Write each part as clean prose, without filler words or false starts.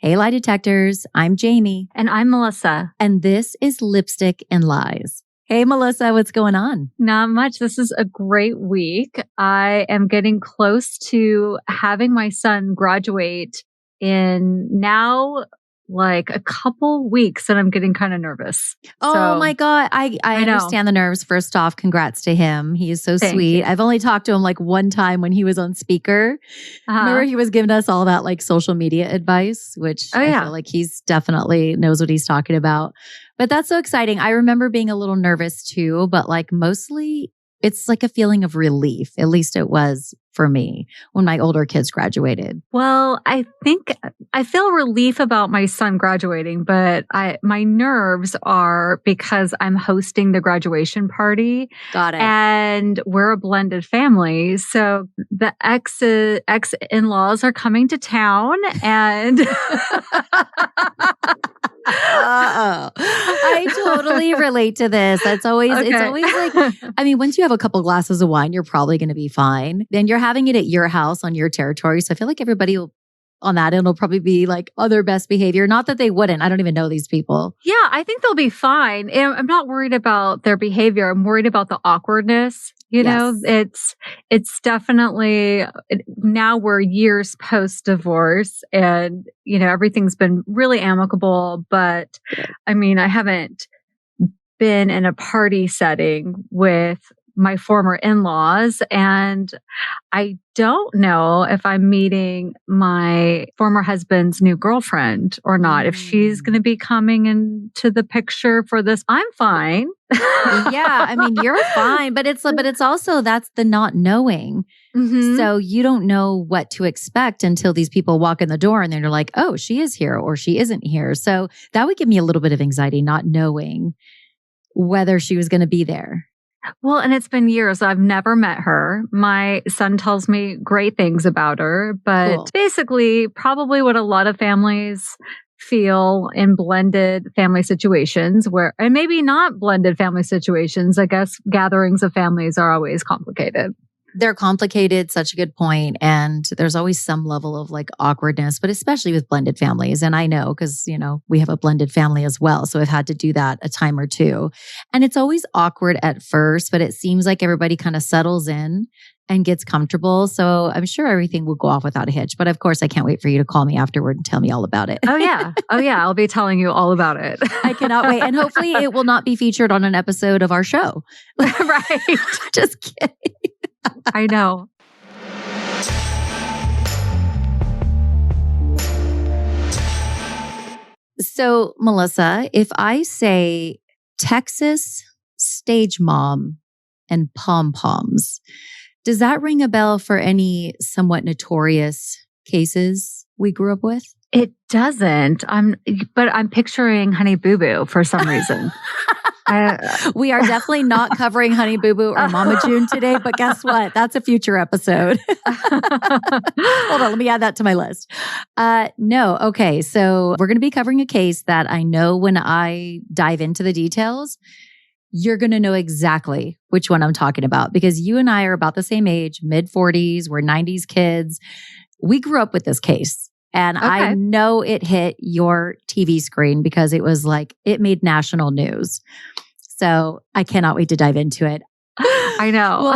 Hey, lie detectors. I'm Jami. And I'm Melissa. And this is Lipstick and Lies. Hey, Melissa, what's going on? Not much. This is a great week. I am getting close to having my son graduate in now like a couple weeks, and I'm getting kind of nervous. Oh my God. I understand the nerves. First off, congrats to him. He is so sweet. I've only talked to him like one time when he was on speaker. Remember he was giving us all that like social media advice, which I feel like he's definitely knows what he's talking about. But that's so exciting. I remember being a little nervous too, but like mostly it's like a feeling of relief. At least it was for me when my older kids graduated. Well, I think I feel relief about my son graduating, but my nerves are because I'm hosting the graduation party. Got it. And we're a blended family. So the ex-in-laws are coming to town and I totally relate to this. It's always like, I mean, once you have a couple glasses of wine, you're probably going to be fine. Then you're having it at your house on your territory. So I feel like everybody on that end will probably be like on their best behavior. Not that they wouldn't. I don't even know these people. Yeah, I think they'll be fine. And I'm not worried about their behavior. I'm worried about the awkwardness. You know, it's definitely, now we're years post-divorce and, you know, everything's been really amicable. But I mean, I haven't been in a party setting with my former in-laws, and I don't know if I'm meeting my former husband's new girlfriend or not. If she's going to be coming into the picture for this, I'm fine. Yeah, I mean, you're fine, but it's also that's the not knowing. Mm-hmm. So you don't know what to expect until these people walk in the door, and then you're like, oh, she is here or she isn't here. So that would give me a little bit of anxiety, not knowing whether she was going to be there. Well, and it's been years. I've never met her. My son tells me great things about her, but basically probably what a lot of families feel in blended family situations and maybe not blended family situations. I guess gatherings of families are always complicated. They're complicated, such a good point. And there's always some level of like awkwardness, but especially with blended families. And I know because, you know, we have a blended family as well. So I've had to do that a time or two. And it's always awkward at first, but it seems like everybody kind of settles in and gets comfortable. So I'm sure everything will go off without a hitch. But of course, I can't wait for you to call me afterward and tell me all about it. Oh, yeah. I'll be telling you all about it. I cannot wait. And hopefully it will not be featured on an episode of our show. Right. Just kidding. I know. So, Melissa, if I say Texas stage mom and pom-poms, does that ring a bell for any somewhat notorious cases we grew up with? It doesn't. But I'm picturing Honey Boo Boo for some reason. We are definitely not covering Honey Boo Boo or Mama June today, but guess what? That's a future episode. Hold on, let me add that to my list. No, okay. So we're going to be covering a case that I know when I dive into the details, you're going to know exactly which one I'm talking about because you and I are about the same age, mid-40s, we're 90s kids. We grew up with this case. And I know it hit your TV screen because it was like, it made national news. So I cannot wait to dive into it. I know.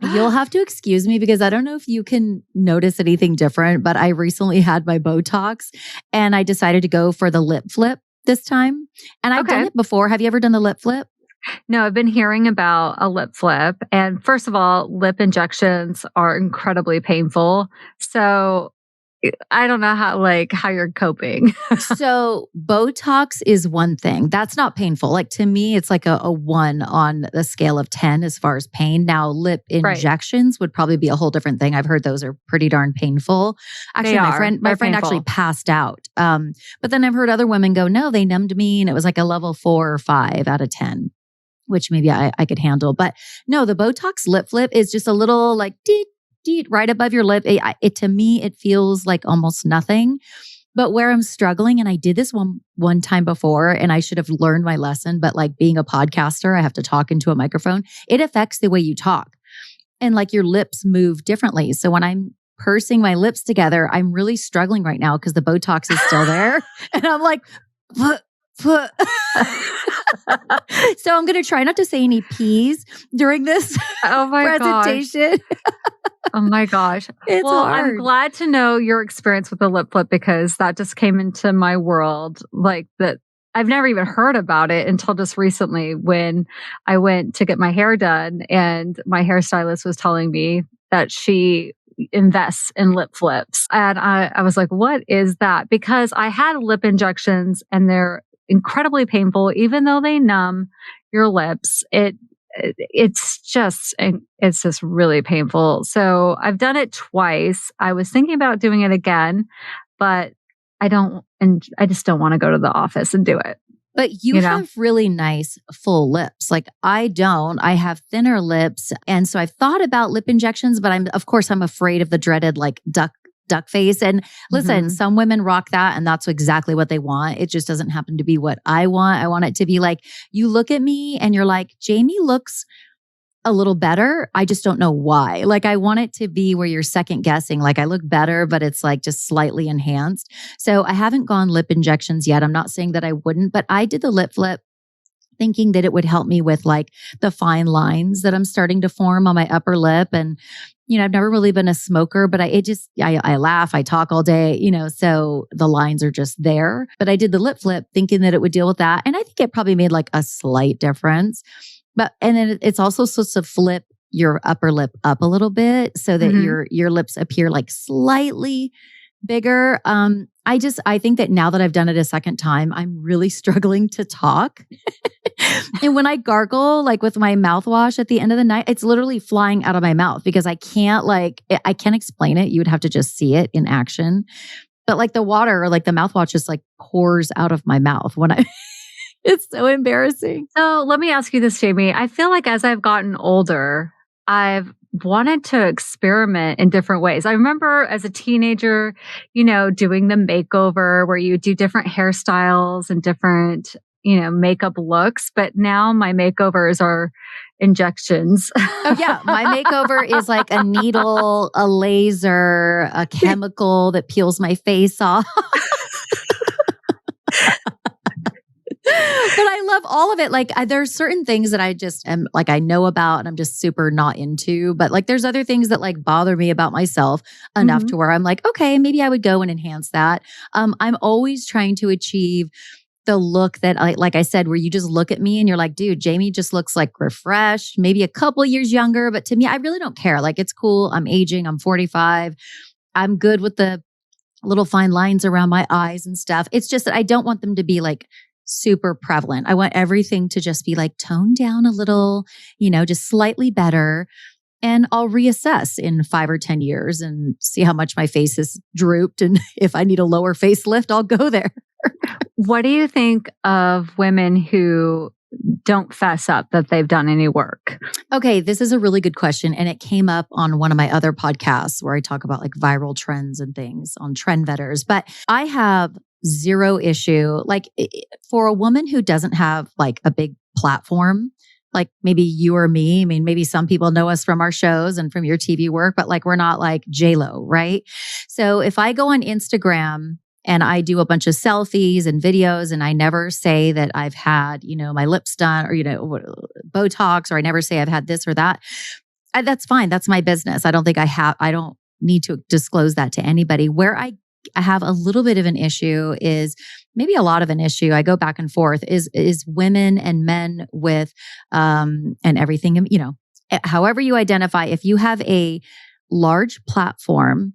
Well, you'll have to excuse me because I don't know if you can notice anything different, but I recently had my Botox and I decided to go for the lip flip this time. And I've done it before. Have you ever done the lip flip? No, I've been hearing about a lip flip. And first of all, lip injections are incredibly painful. So I don't know how you're coping. So Botox is one thing. That's not painful. Like to me, it's like a 1 on the scale of 10 as far as pain. Now, lip injections would probably be a whole different thing. I've heard those are pretty darn painful. Actually, my friend actually passed out. But then I've heard other women go, no, they numbed me. And it was like a level 4 or 5 out of 10, which maybe I could handle. But no, the Botox lip flip is just a little like right above your lip. To me, it feels like almost nothing. But where I'm struggling, and I did this one time before, and I should have learned my lesson, but like being a podcaster, I have to talk into a microphone. It affects the way you talk. And like your lips move differently. So when I'm pursing my lips together. I'm really struggling right now because the Botox is still there. And I'm like, so I'm going to try not to say any P's during this presentation. Oh my gosh. It's hard. I'm glad to know your experience with the lip flip because that just came into my world. Like that, I've never even heard about it until just recently when I went to get my hair done and my hairstylist was telling me that she invests in lip flips. And I was like, what is that? Because I had lip injections and they're incredibly painful, even though they numb your lips. It's just really painful. So I've done it twice. I was thinking about doing it again, but I just don't want to go to the office and do it. But you have really nice full lips. Like I don't. I have thinner lips. And so I've thought about lip injections, but I'm afraid of the dreaded like duck face. And listen, some women rock that and that's exactly what they want. It just doesn't happen to be what I want. I want it to be like, you look at me and you're like, Jami looks a little better. I just don't know why. Like I want it to be where you're second guessing. Like I look better, but it's like just slightly enhanced. So I haven't gone lip injections yet. I'm not saying that I wouldn't, but I did the lip flip thinking that it would help me with like the fine lines that I'm starting to form on my upper lip. And, I've never really been a smoker, but I laugh, I talk all day, so the lines are just there. But I did the lip flip thinking that it would deal with that. And I think it probably made like a slight difference. And then it's also supposed to flip your upper lip up a little bit so that your lips appear like slightly bigger. I think that now that I've done it a second time, I'm really struggling to talk. And when I gargle, like with my mouthwash at the end of the night, it's literally flying out of my mouth because I can't explain it. You would have to just see it in action. But like the water or like the mouthwash just like pours out of my mouth when it's so embarrassing. So let me ask you this, Jami. I feel like as I've gotten older, I've wanted to experiment in different ways. I remember as a teenager, doing the makeover where you do different hairstyles and different, makeup looks. But now my makeovers are injections. Oh yeah. My makeover is like a needle, a laser, a chemical that peels my face off. But I love all of it. Like there's certain things that I just am like, I know about and I'm just super not into, but like there's other things that like bother me about myself enough to where I'm like, okay, maybe I would go and enhance that. I'm always trying to achieve the look that like I said, where you just look at me and you're like, dude, Jami just looks like refreshed, maybe a couple years younger. But to me, I really don't care. Like it's cool. I'm aging. I'm 45. I'm good with the little fine lines around my eyes and stuff. It's just that I don't want them to be like super prevalent. I want everything to just be like toned down a little, just slightly better. And I'll reassess in 5 or 10 years and see how much my face has drooped. And if I need a lower facelift, I'll go there. What do you think of women who don't fess up that they've done any work? Okay, this is a really good question. And it came up on one of my other podcasts where I talk about like viral trends and things on Trendvetters. But I have zero issue. Like for a woman who doesn't have like a big platform, like maybe you or me, I mean, maybe some people know us from our shows and from your TV work, but like we're not like J-Lo, right? So if I go on Instagram and I do a bunch of selfies and videos and I never say that I've had, my lips done or, Botox, or I never say I've had this or that, that's fine. That's my business. I don't need to disclose that to anybody. Where I have a little bit of an issue is maybe a lot of an issue. I go back and forth is women and men with, and everything, however you identify, if you have a large platform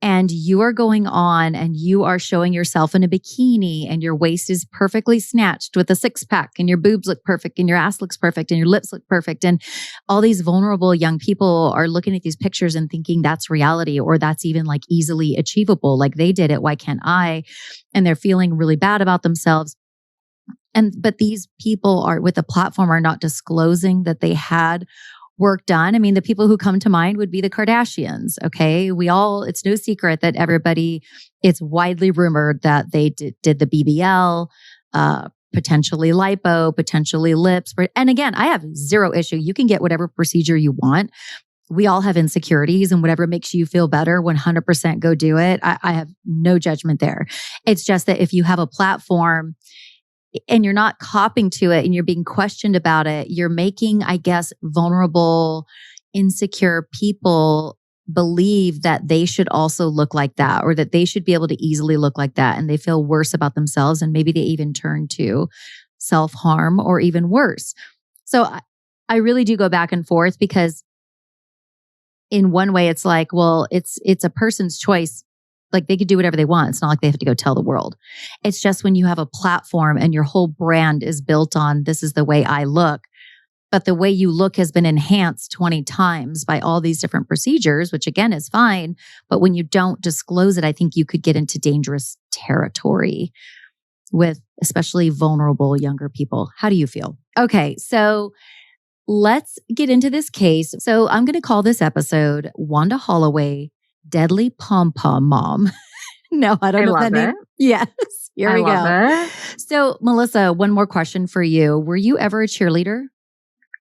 and you are going on and you are showing yourself in a bikini and your waist is perfectly snatched with a 6-pack and your boobs look perfect and your ass looks perfect and your lips look perfect. And all these vulnerable young people are looking at these pictures and thinking that's reality or that's even like easily achievable. Like they did it. Why can't I? And they're feeling really bad about themselves. But these people are with the platform are not disclosing that they had work done. I mean, the people who come to mind would be the Kardashians. Okay. It's no secret that it's widely rumored that they did the BBL, potentially lipo, potentially lips. And again, I have zero issue. You can get whatever procedure you want. we all have insecurities, and whatever makes you feel better, 100% go do it. I have no judgment there. It's just that if you have a platform and you're not copping to it and you're being questioned about it, you're making, I guess, vulnerable, insecure people believe that they should also look like that, or that they should be able to easily look like that. And they feel worse about themselves. And maybe they even turn to self-harm or even worse. So I really do go back and forth, because in one way it's like, well, it's a person's choice. Like, they could do whatever they want. It's not like they have to go tell the world. It's just when you have a platform and your whole brand is built on, this is the way I look, but the way you look has been enhanced 20 times by all these different procedures, which again is fine. But when you don't disclose it, I think you could get into dangerous territory with especially vulnerable younger people. How do you feel? Okay, so let's get into this case. So I'm going to call this episode Wanda Holloway, Deadly Pom Pom Mom. No, I don't know that name. Yes, here we go. So Melissa, one more question for you. Were you ever a cheerleader?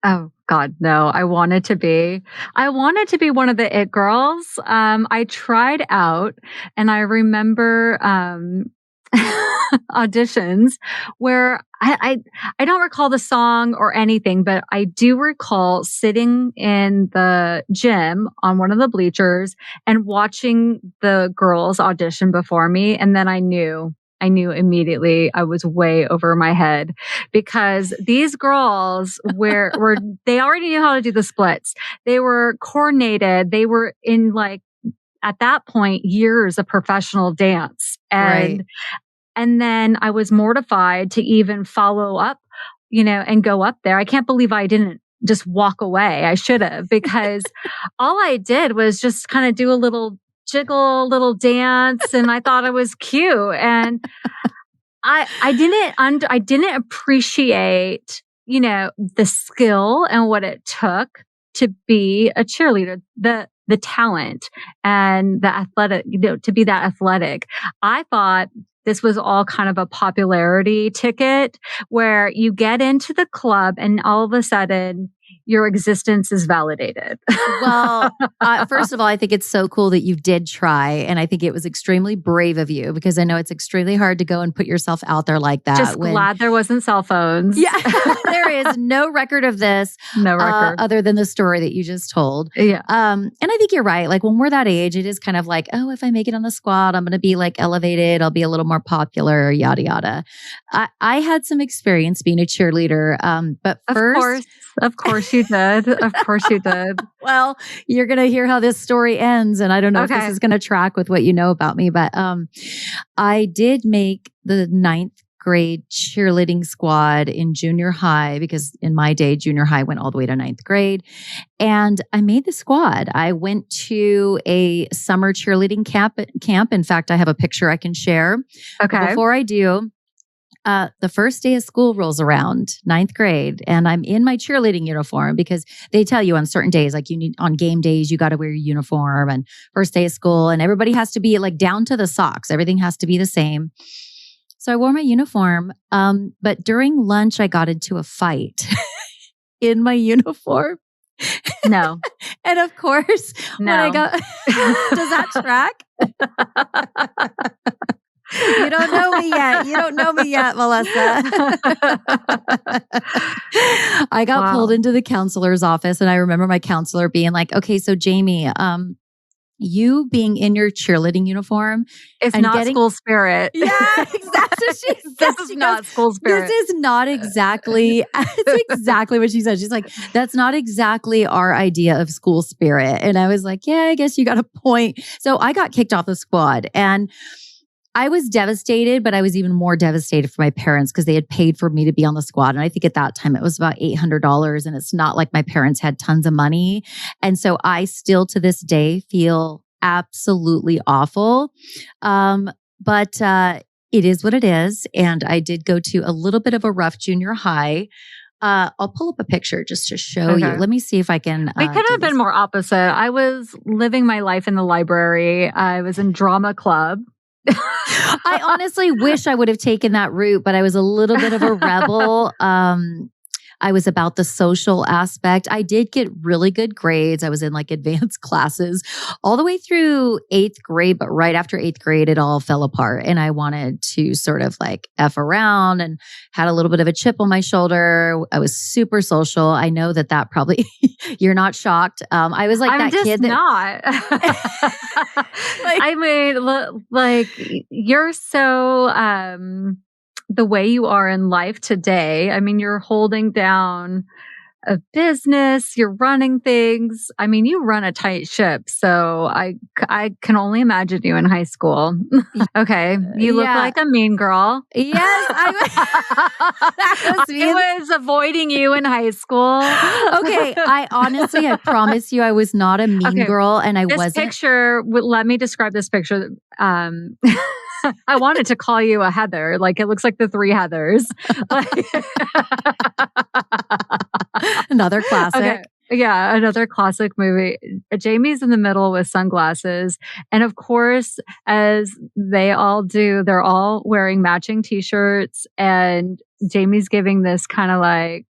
Oh God, no. I wanted to be one of the it girls. I tried out, and I remember auditions where I don't recall the song or anything, but I do recall sitting in the gym on one of the bleachers and watching the girls audition before me. And then I knew immediately I was way over my head, because these girls were they already knew how to do the splits. They were coordinated. They were in, like, at that point, years of professional dance. And then I was mortified to even follow up, and go up there. I can't believe I didn't just walk away. I should have, because all I did was just kind of do a little jiggle, little dance, and I thought I was cute. And I didn't appreciate, the skill and what it took to be a cheerleader, the talent and the athletic, to be that athletic. I thought this was all kind of a popularity ticket where you get into the club and all of a sudden your existence is validated. Well, first of all, I think it's so cool that you did try. And I think it was extremely brave of you, because I know it's extremely hard to go and put yourself out there like that. Just glad there wasn't cell phones. Yeah, there is no record of this. No record. Other than the story that you just told. Yeah. And I think you're right. Like, when we're that age, it is kind of like, oh, if I make it on the squad, I'm going to be like elevated. I'll be a little more popular, yada, yada. I had some experience being a cheerleader. But first... Of course you did. Of course you did. Well, you're going to hear how this story ends. And I don't know if this is going to track with what you know about me, but I did make the 9th grade cheerleading squad in junior high, because in my day, junior high went all the way to 9th grade. And I made the squad. I went to a summer cheerleading camp. In fact, I have a picture I can share. Okay. But before I do, the first day of school rolls around, 9th grade, and I'm in my cheerleading uniform, because they tell you on certain days, like on game days, you got to wear your uniform, and first day of school, and everybody has to be like down to the socks. Everything has to be the same. So I wore my uniform. But during lunch, I got into a fight in my uniform. No. And of course, no. When I got, does that track? You don't know me yet. You don't know me yet, Melissa. I got pulled into the counselor's office, and I remember my counselor being like, okay, so Jami, you being in your cheerleading uniform. It's not school spirit. Yeah, that's what she said. This is not school spirit. This is not exactly, it's exactly what she said. She's like, that's not exactly our idea of school spirit. And I was like, yeah, I guess you got a point. So I got kicked off the squad, and I was devastated, but I was even more devastated for my parents, because they had paid for me to be on the squad. And I think at that time it was about $800. And it's not like my parents had tons of money. And so I still to this day feel absolutely awful. But it is what it is. And I did go to a little bit of a rough junior high. I'll pull up a picture just to show you. Let me see if I can. We could have been more opposite. I was living my life in the library. I was in drama club. I honestly wish I would have taken that route, but I was a little bit of a rebel. I was about the social aspect. I did get really good grades. I was in like advanced classes all the way through 8th grade, but right after 8th grade, it all fell apart. And I wanted to sort of like F around and had a little bit of a chip on my shoulder. I was super social. I know that probably, you're not shocked. I was like I'm that just kid that. Not. I mean, like you're so, the way you are in life today. I mean, you're holding down a business, you're running things. I mean, you run a tight ship. So I can only imagine you in high school. Okay. You look like a mean girl. Yes. I was avoiding you in high school. Okay. I promise you, I was not a mean girl and I wasn't. This picture, let me describe this picture. I wanted to call you a Heather. Like, it looks like the 3 Heathers. Another classic. Okay. Yeah, another classic movie. Jamie's in the middle with sunglasses. And of course, as they all do, they're all wearing matching t-shirts. And Jamie's giving this kind of like,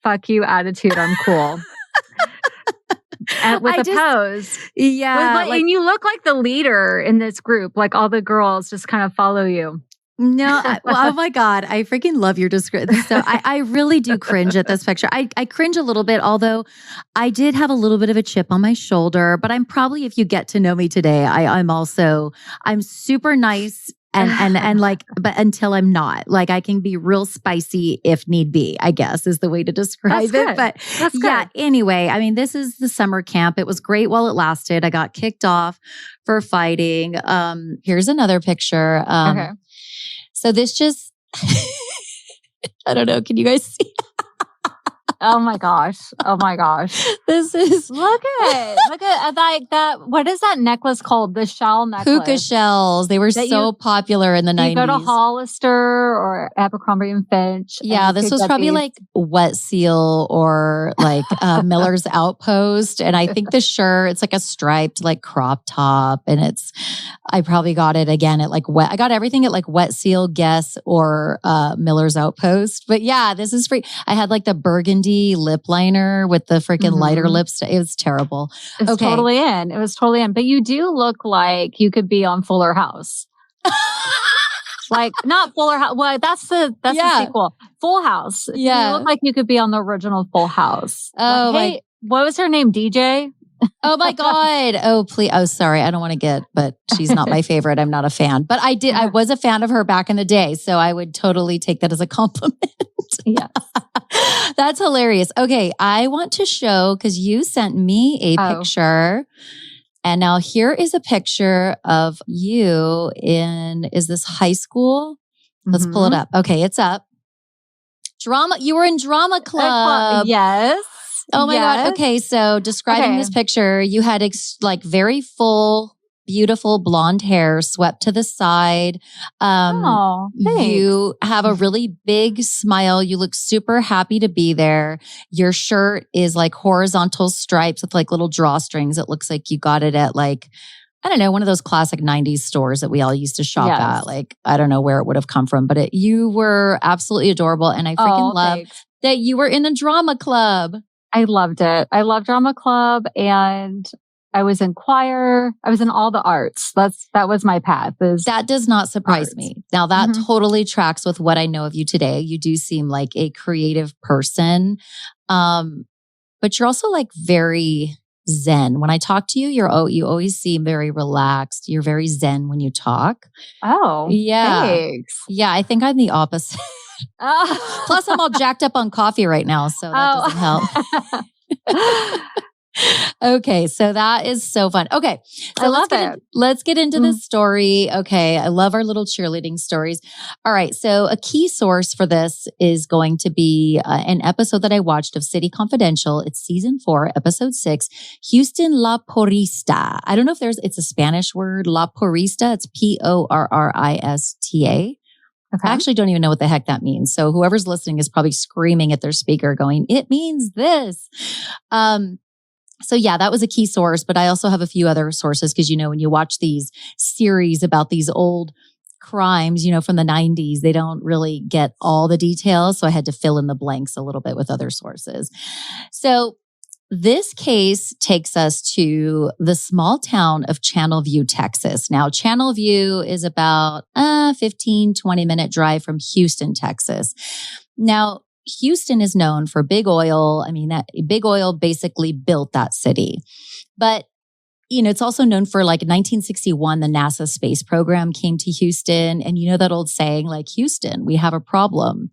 fuck you attitude. I'm cool. With a pose. Yeah. And you look like the leader in this group. Like all the girls just kind of follow you. No, oh my God. I freaking love your description. So I really do cringe at this picture. I cringe a little bit, although I did have a little bit of a chip on my shoulder, but I'm probably, if you get to know me today, I'm super nice and like, but until I'm not, like I can be real spicy if need be, I guess is the way to describe it. But yeah, anyway, I mean, this is the summer camp. It was great while it lasted. I got kicked off for fighting. Here's another picture. Okay. So this just, I don't know. Can you guys see? Oh my gosh. This is, look at like that. What is that necklace called? The shell necklace. Hookah shells. They were so popular in the 90s. You go to Hollister or Abercrombie and Finch. Yeah, this was probably like Wet Seal or like Miller's Outpost. And I think the shirt, it's like a striped like crop top. And I probably got it again at like I got everything at like Wet Seal, Guess, or Miller's Outpost. But yeah, this is free. I had like the burgundy lip liner with the freaking lighter lipstick. It was terrible. It was totally in. But you do look like you could be on Fuller House. Like not Fuller House. Well, that's the sequel. Full House. Yeah. You look like you could be on the original Full House. Oh, like, hey, what was her name? DJ? Oh my God. Oh, please. Oh, sorry. I don't want to but she's not my favorite. I'm not a fan, but I was a fan of her back in the day. So I would totally take that as a compliment. Yes. That's hilarious. Okay. I want to show, because you sent me a picture. And now here is a picture of you is this high school? Let's pull it up. Okay. It's up. Drama. You were in drama club. Yes. Oh my God. Okay. So describing this picture, you had like very full, beautiful blonde hair swept to the side. You have a really big smile. You look super happy to be there. Your shirt is like horizontal stripes with like little drawstrings. It looks like you got it at like, I don't know, one of those classic 90s stores that we all used to shop at. Like, I don't know where it would have come from, but you were absolutely adorable. And I freaking love that you were in the drama club. I loved it. I love drama club, and I was in choir. I was in all the arts. That was my path. That does not surprise me. Now that totally tracks with what I know of you today. You do seem like a creative person. But you're also like very zen. When I talk to you, you always seem very relaxed. You're very zen when you talk. Oh, yeah. Thanks. Yeah, I think I'm the opposite. Plus, I'm all jacked up on coffee right now, so that doesn't help. Okay, so that is so fun. Okay, so let's get into this story. Okay, I love our little cheerleading stories. All right, so a key source for this is going to be an episode that I watched of City Confidential. It's season 4, episode 6, Houston La Porrista. I don't know if it's a Spanish word, La Porrista. It's Porrista. Okay. I actually don't even know what the heck that means. So whoever's listening is probably screaming at their speaker going, it means this. So yeah, that was a key source, but I also have a few other sources because, when you watch these series about these old crimes, from the 90s, they don't really get all the details. So I had to fill in the blanks a little bit with other sources. So this case takes us to the small town of Channelview, Texas. Now, Channelview is about 15, 20-minute drive from Houston, Texas. Now, Houston is known for big oil. I mean, that big oil basically built that city. But it's also known for 1961, the NASA space program came to Houston. And that old saying, Houston, we have a problem.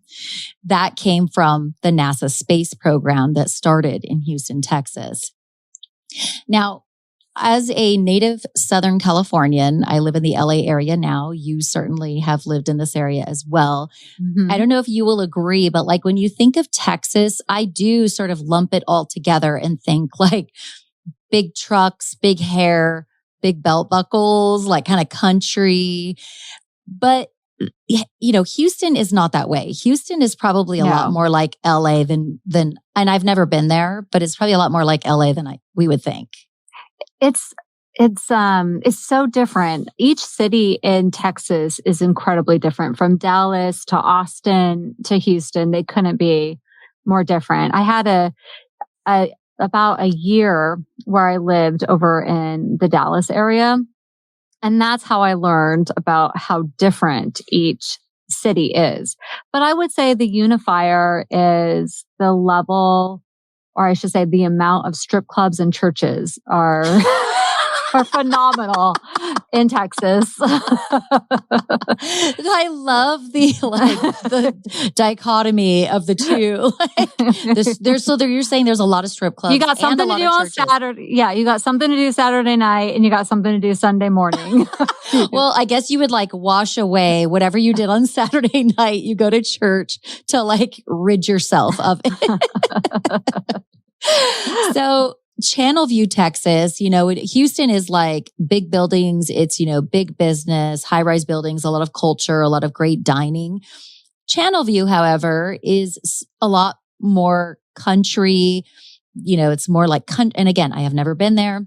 That came from the NASA space program that started in Houston, Texas. Now, as a native Southern Californian, I live in the LA area now. You certainly have lived in this area as well. Mm-hmm. I don't know if you will agree, but when you think of Texas, I do sort of lump it all together and think big trucks, big hair, big belt buckles, kind of country. But, Houston is not that way. Houston is probably a lot more like LA than, and I've never been there, but it's probably a lot more like LA than we would think. It's so different. Each city in Texas is incredibly different, from Dallas to Austin to Houston. They couldn't be more different. I had about a year where I lived over in the Dallas area. And that's how I learned about how different each city is. But I would say the unifier is the level, or I should say the amount of strip clubs and churches are phenomenal in Texas. I love the dichotomy of the two. You're saying there's a lot of strip clubs. You got something to do on Saturday. Yeah, you got something to do Saturday night, and you got something to do Sunday morning. Well, I guess you would wash away whatever you did on Saturday night. You go to church to rid yourself of it. So Channelview, Texas, Houston is big buildings. It's, big business, high-rise buildings, a lot of culture, a lot of great dining. Channelview, however, is a lot more country. It's more and again, I have never been there,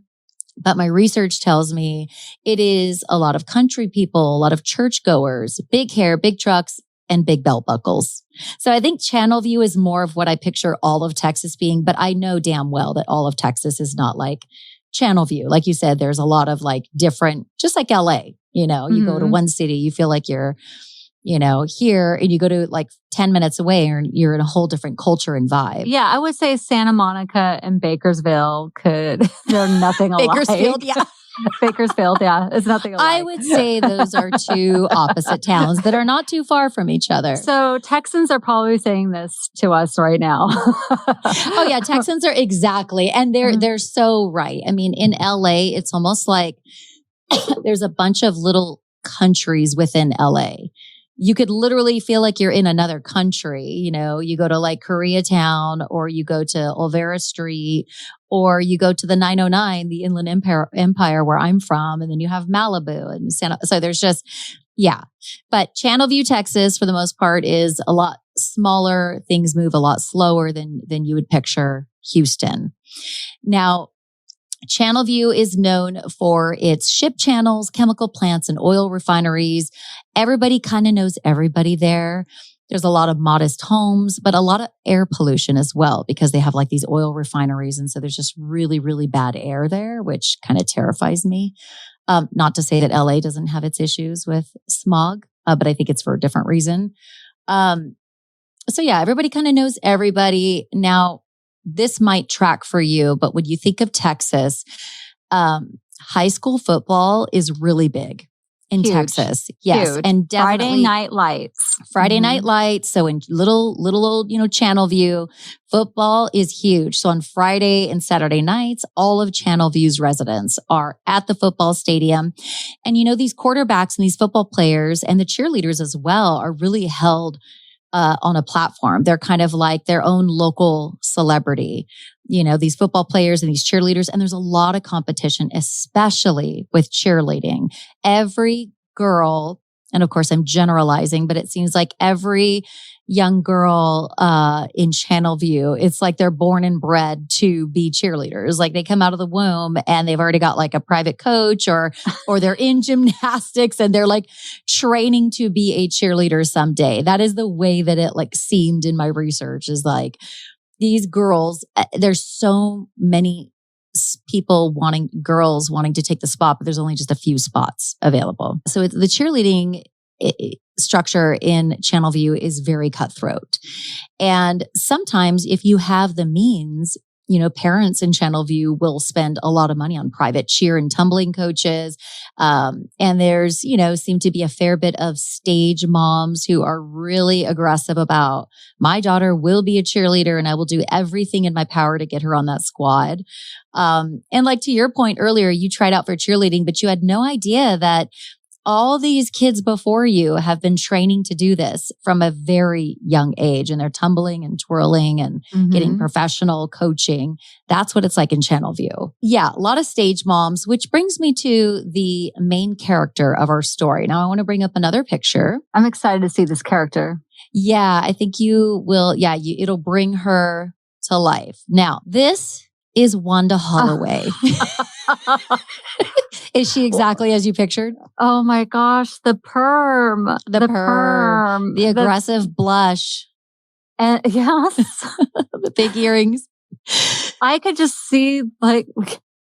but my research tells me it is a lot of country people, a lot of churchgoers, big hair, big trucks, and big belt buckles. So I think Channelview is more of what I picture all of Texas being, but I know damn well that all of Texas is not like Channelview. Like you said, there's a lot of different, just like LA, you go to one city, you feel like you're, here, and you go to 10 minutes away and you're in a whole different culture and vibe. Yeah, I would say Santa Monica and Bakersville they're nothing alike. Bakersfield, yeah. Bakersfield, yeah. It's nothing alike. I would say those are two opposite towns that are not too far from each other. So Texans are probably saying this to us right now. Oh yeah, Texans are exactly. And they're so right. I mean, in LA, it's almost like there's a bunch of little countries within LA. You could literally feel like you're in another country. You go to Koreatown, or you go to Olvera Street, or you go to the 909, the Inland Empire where I'm from. And then you have Malibu and so there's just, yeah. But Channelview, Texas, for the most part, is a lot smaller. Things move a lot slower than you would picture Houston. Now, Channelview is known for its ship channels, chemical plants, and oil refineries. Everybody kind of knows everybody there. There's a lot of modest homes, but a lot of air pollution as well, because they have these oil refineries. And so there's just really, really bad air there, which kind of terrifies me. Not to say that LA doesn't have its issues with smog, but I think it's for a different reason. So yeah, everybody kind of knows everybody. Now, this might track for you, but when you think of Texas, high school football is really big in Texas. Yes. Huge. And definitely Friday night lights. Night lights. So in little old, Channelview, football is huge. So on Friday and Saturday nights, all of Channelview's residents are at the football stadium. And these quarterbacks and these football players and the cheerleaders as well are really held on a platform. They're kind of like their own local celebrity, these football players and these cheerleaders. And there's a lot of competition, especially with cheerleading. Every girl and of course I'm generalizing, but it seems like every young girl in Channelview, it's like they're born and bred to be cheerleaders. Like they come out of the womb and they've already got like a private coach or they're in gymnastics and they're like training to be a cheerleader someday. That is the way that it like seemed in my research, is like these girls, there's so many girls wanting to take the spot, but there's only just a few spots available. So the cheerleading structure in Channelview is very cutthroat. And sometimes if you have the means, parents in Channelview will spend a lot of money on private cheer and tumbling coaches. And there's, seem to be a fair bit of stage moms who are really aggressive about, my daughter will be a cheerleader and I will do everything in my power to get her on that squad. And like to your point earlier, you tried out for cheerleading, but you had no idea that all these kids before you have been training to do this from a very young age, and they're tumbling and twirling and getting professional coaching. That's what it's like in Channelview. Yeah, a lot of stage moms, which brings me to the main character of our story. Now I want to bring up another picture. I'm excited to see this character. Yeah, I think you will. Yeah, it'll bring her to life. Now, this is Wanda Holloway. Is she exactly as you pictured? Oh my gosh, the perm. The perm. The aggressive blush. And yes. The big earrings. I could just see, like,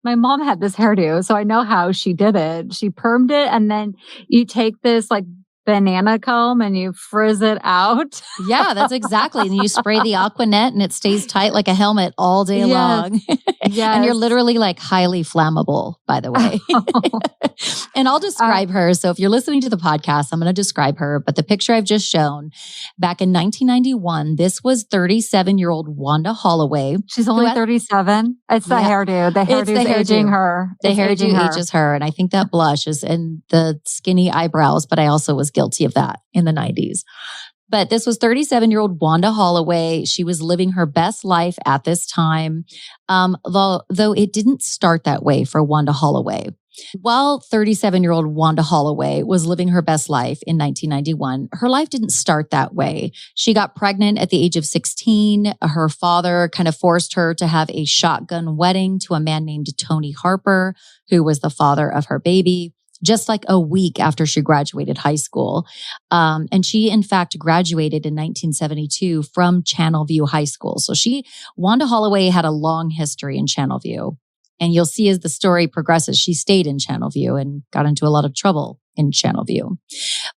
my mom had this hairdo, so I know how she did it. She permed it, and then you take this like banana comb and you frizz it out. Yeah, that's exactly. And you spray the Aquanet and it stays tight like a helmet all day long. Yes. And you're literally like highly flammable, by the way. And I'll describe her. So if you're listening to the podcast, I'm going to describe her. But the picture I've just shown, back in 1991, this was 37-year-old Wanda Holloway. She's only 37. It's the hairdo. The hairdo's aging her. The hairdo ages her. And I think that blush is in the skinny eyebrows, but I also was guilty of that in the 90s. But this was 37-year-old Wanda Holloway. She was living her best life at this time, though it didn't start that way for Wanda Holloway. While 37-year-old Wanda Holloway was living her best life in 1991, her life didn't start that way. She got pregnant at the age of 16. Her father kind of forced her to have a shotgun wedding to a man named Tony Harper, who was the father of her baby, just like a week after she graduated high school. And she, in fact, graduated in 1972 from Channelview High School. So Wanda Holloway had a long history in Channelview. And you'll see as the story progresses, she stayed in Channelview and got into a lot of trouble in Channelview.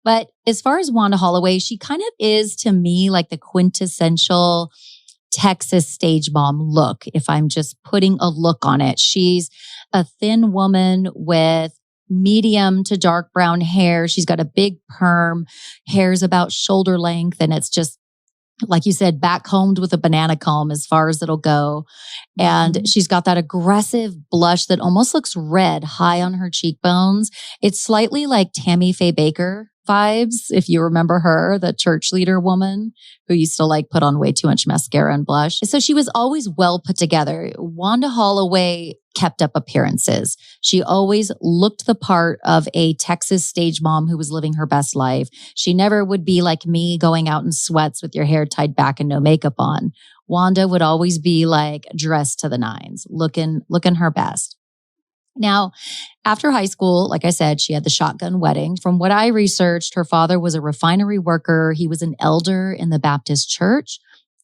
But as far as Wanda Holloway, she kind of is, to me, like the quintessential Texas stage mom look, if I'm just putting a look on it. She's a thin woman with medium to dark brown hair. She's got a big perm. Hair's about shoulder length, and it's just, like you said, backcombed with a banana comb as far as it'll go. And she's got that aggressive blush that almost looks red high on her cheekbones. It's slightly like Tammy Faye Baker vibes, if you remember her, the church leader woman who used to like put on way too much mascara and blush. So she was always well put together. Wanda Holloway kept up appearances. She always looked the part of a Texas stage mom who was living her best life. She never would be like me, going out in sweats with your hair tied back and no makeup on. Wanda would always be like dressed to the nines, looking her best. Now, after high school, like I said, she had the shotgun wedding. From what I researched, her father was a refinery worker. He was an elder in the Baptist church,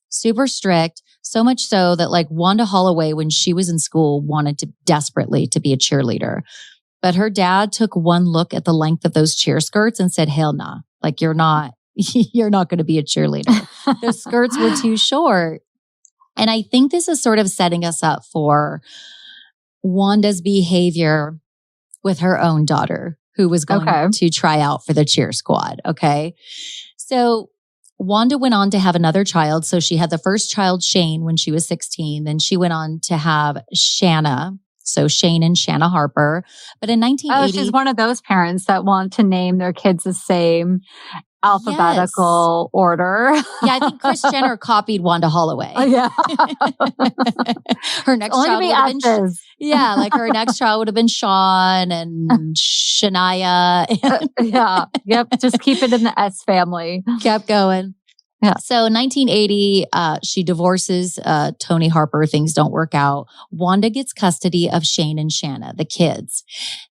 super strict, so much so that like Wanda Holloway, when she was in school, wanted desperately to be a cheerleader. But her dad took one look at the length of those cheer skirts and said, hell nah, like you're not going to be a cheerleader. Those skirts were too short. And I think this is sort of setting us up for Wanda's behavior with her own daughter, who was going to try out for the cheer squad. Okay. So Wanda went on to have another child. So she had the first child, Shane, when she was 16. Then she went on to have Shanna. So Shane and Shanna Harper. But in 1980... Oh, she's one of those parents that want to name their kids the same. alphabetical order. Yeah, I think Kris Jenner copied Wanda Holloway. Yeah. Her next child would have been like her next child would have been Sean and Shania. Yeah. Yep. Just keep it in the S family. Kept going. Yeah. So 1980, she divorces Tony Harper. Things don't work out. Wanda gets custody of Shane and Shanna, the kids.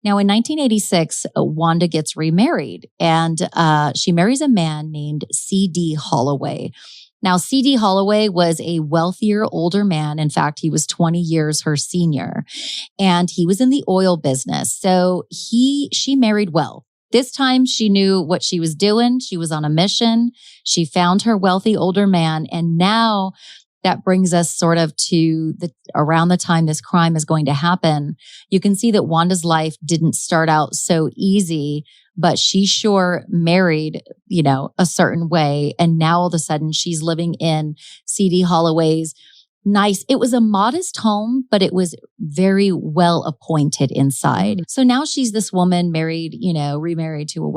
Now, in 1986, Wanda gets remarried, and she marries a man named C.D. Holloway. Now, C.D. Holloway was a wealthier, older man. In fact, he was 20 years her senior, and he was in the oil business. So she married well. This time she knew what she was doing. She was on a mission. She found her wealthy older man. And now that brings us sort of to around the time this crime is going to happen. You can see that Wanda's life didn't start out so easy, but she sure married, a certain way. And now all of a sudden she's living in C.D. Holloway's nice. It was a modest home, but it was very well appointed inside. So now she's this woman married, remarried to a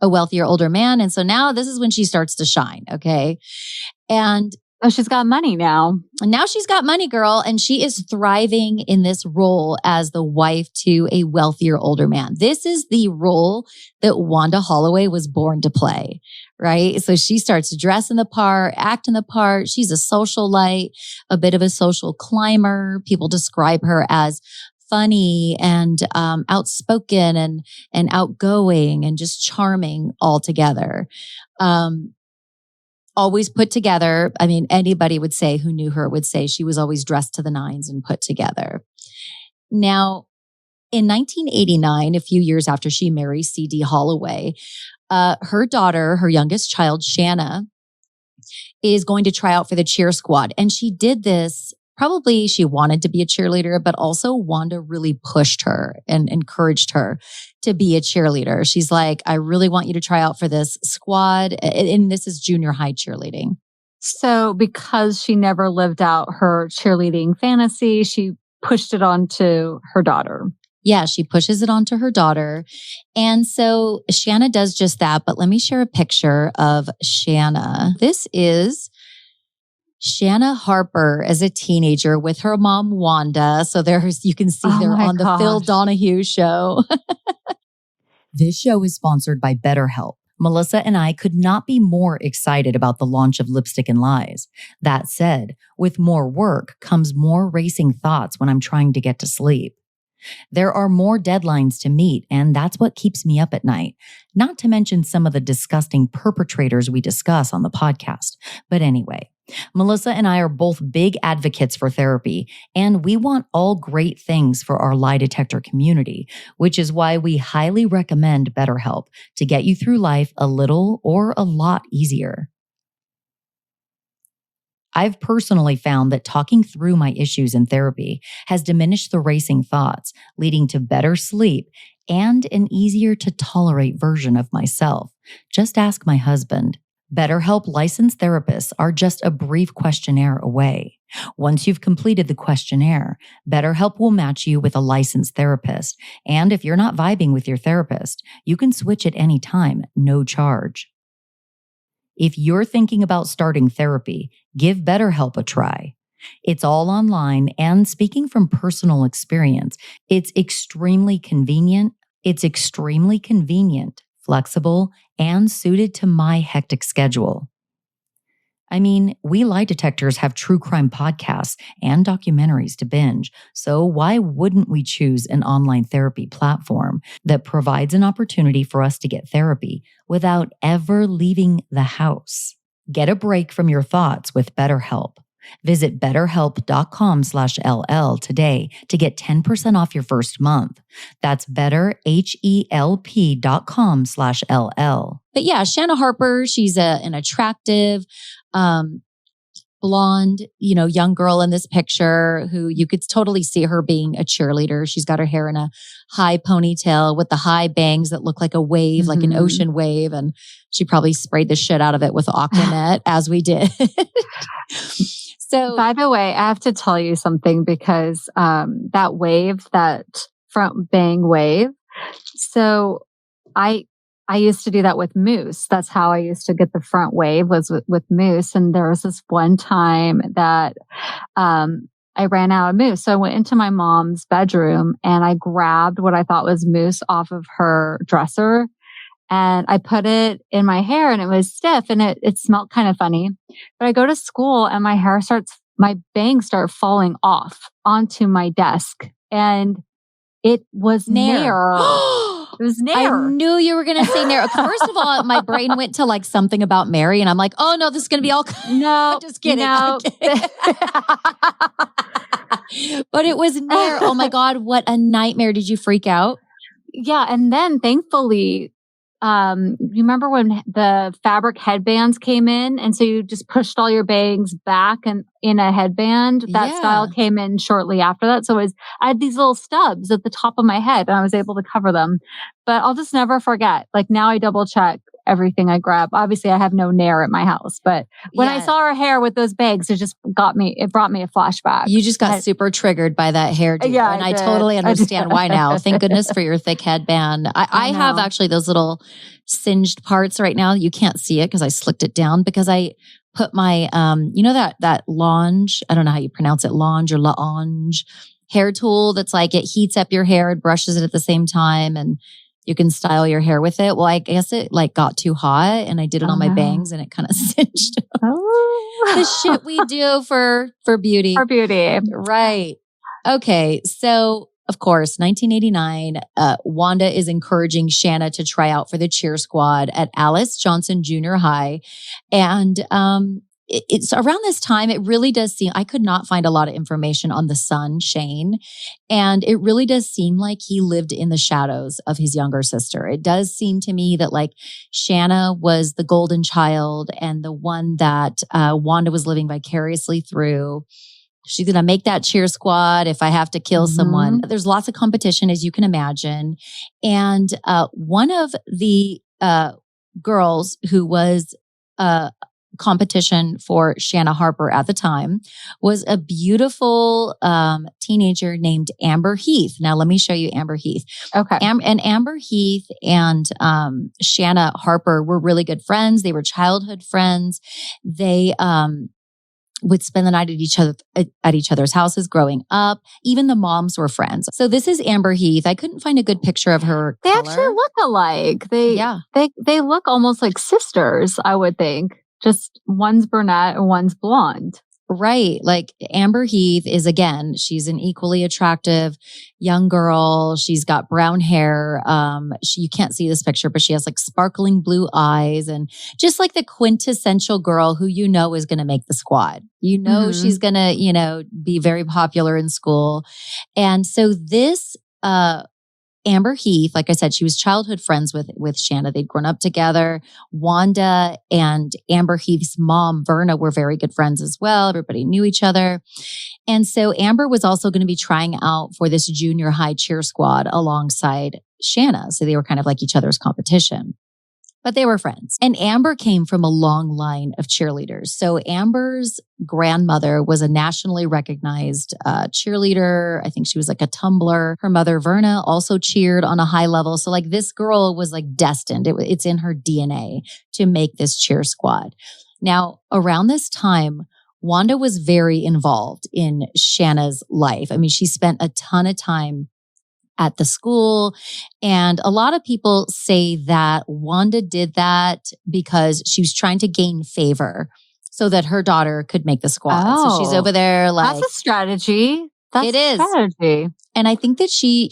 wealthier older man. And so now this is when she starts to shine. Okay. And she's got money now. And now she's got money, girl. And she is thriving in this role as the wife to a wealthier older man. This is the role that Wanda Holloway was born to play, right? So she starts to dress in the part, act in the part. She's a socialite, a bit of a social climber. People describe her as funny and outspoken and outgoing and just charming altogether. Always put together. I mean, anybody would say who knew her would say she was always dressed to the nines and put together. Now, in 1989, a few years after she marries C.D. Holloway, her daughter, her youngest child, Shanna, is going to try out for the cheer squad. And she did this, probably she wanted to be a cheerleader, but also Wanda really pushed her and encouraged her to be a cheerleader. She's like, I really want you to try out for this squad. And this is junior high cheerleading. So because she never lived out her cheerleading fantasy, she pushed it onto her daughter. Yeah, she pushes it onto her daughter. And so Shanna does just that. But let me share a picture of Shanna. This is Shanna Harper as a teenager with her mom, Wanda. So you can see they're on the Phil Donahue show. This show is sponsored by BetterHelp. Melissa and I could not be more excited about the launch of Lipstick and Lies. That said, with more work comes more racing thoughts when I'm trying to get to sleep. There are more deadlines to meet, and that's what keeps me up at night. Not to mention some of the disgusting perpetrators we discuss on the podcast. But anyway, Melissa and I are both big advocates for therapy, and we want all great things for our lie detector community, which is why we highly recommend BetterHelp to get you through life a little or a lot easier. I've personally found that talking through my issues in therapy has diminished the racing thoughts, leading to better sleep and an easier to tolerate version of myself. Just ask my husband. BetterHelp licensed therapists are just a brief questionnaire away. Once you've completed the questionnaire, BetterHelp will match you with a licensed therapist. And if you're not vibing with your therapist, you can switch at any time, no charge. If you're thinking about starting therapy, give BetterHelp a try. It's all online, and speaking from personal experience, it's extremely convenient, flexible, and suited to my hectic schedule. I mean, we lie detectors have true crime podcasts and documentaries to binge, so why wouldn't we choose an online therapy platform that provides an opportunity for us to get therapy without ever leaving the house? Get a break from your thoughts with BetterHelp. Visit betterhelp.com/LL today to get 10% off your first month. That's betterhelp.com/LL. But yeah, Shanna Harper, she's an attractive, blonde, young girl in this picture who you could totally see her being a cheerleader. She's got her hair in a high ponytail with the high bangs that look like a wave, like an ocean wave. And she probably sprayed the shit out of it with Aquanet as we did. So, by the way, I have to tell you something because that wave, that front bang wave. So I I used to do that with moose. That's how I used to get the front wave was with moose. And there was this one time that I ran out of moose. So I went into my mom's bedroom and I grabbed what I thought was moose off of her dresser. And I put it in my hair and it was stiff and it smelled kind of funny. But I go to school and my bangs start falling off onto my desk. And it was Nair. It was Nair. I knew you were going to say Nair. First of all, my brain went to like something about Mary and I'm like, oh no, this is going to be all. No, just kidding. No. But it was Nair. Oh my God, what a nightmare. Did you freak out? Yeah. And then thankfully, you remember when the fabric headbands came in and so you just pushed all your bangs back and in a headband? That style came in shortly after that. So I had these little stubs at the top of my head and I was able to cover them. But I'll just never forget. Like now I double check everything I grab. Obviously I have no Nair at my house, but when I saw her hair with those bags, it brought me a flashback. You just got super triggered by that hairdo. Yeah, and I totally understand why now. Thank goodness for your thick headband. I have actually those little singed parts right now. You can't see it because I slicked it down because I put my, that longe, I don't know how you pronounce it, longe or laonge hair tool. That's like, it heats up your hair and brushes it at the same time. And you can style your hair with it. Well, I guess it like got too hot and I did it on my bangs and it kind of singed. The shit we do for beauty. For beauty. Right. Okay. So of course, 1989, Wanda is encouraging Shanna to try out for the cheer squad at Alice Johnson Junior High. And it's around this time, it really does seem, I could not find a lot of information on the son, Shane. And it really does seem like he lived in the shadows of his younger sister. It does seem to me that like Shanna was the golden child and the one that Wanda was living vicariously through. She's going to make that cheer squad if I have to kill someone. There's lots of competition, as you can imagine. And one of the girls who was competition for Shanna Harper at the time was a beautiful teenager named Amber Heath. Now, let me show you Amber Heath. Okay. And Amber Heath and Shanna Harper were really good friends. They were childhood friends. They would spend the night at each other's houses growing up. Even the moms were friends. So this is Amber Heath. I couldn't find a good picture of her. They actually look alike. They look almost like sisters, I would think. Just one's brunette and one's blonde. Right. Like Amber Heath is, again, she's an equally attractive young girl. She's got brown hair. You can't see this picture, but she has like sparkling blue eyes and just like the quintessential girl who you know is going to make the squad. You know, she's going to, be very popular in school. And so this, Amber Heath, like I said, she was childhood friends with Shanna. They'd grown up together. Wanda and Amber Heath's mom, Verna, were very good friends as well. Everybody knew each other. And so Amber was also going to be trying out for this junior high cheer squad alongside Shanna. So they were kind of like each other's competition. But they were friends. And Amber came from a long line of cheerleaders. So Amber's grandmother was a nationally recognized cheerleader. I think she was like a tumbler. Her mother, Verna, also cheered on a high level. So like this girl was like destined. It's in her DNA to make this cheer squad. Now, around this time, Wanda was very involved in Shanna's life. I mean, she spent a ton of time at the school. And a lot of people say that Wanda did that because she was trying to gain favor so that her daughter could make the squad. So she's over there like... That's a strategy. It is. Strategy. And I think that she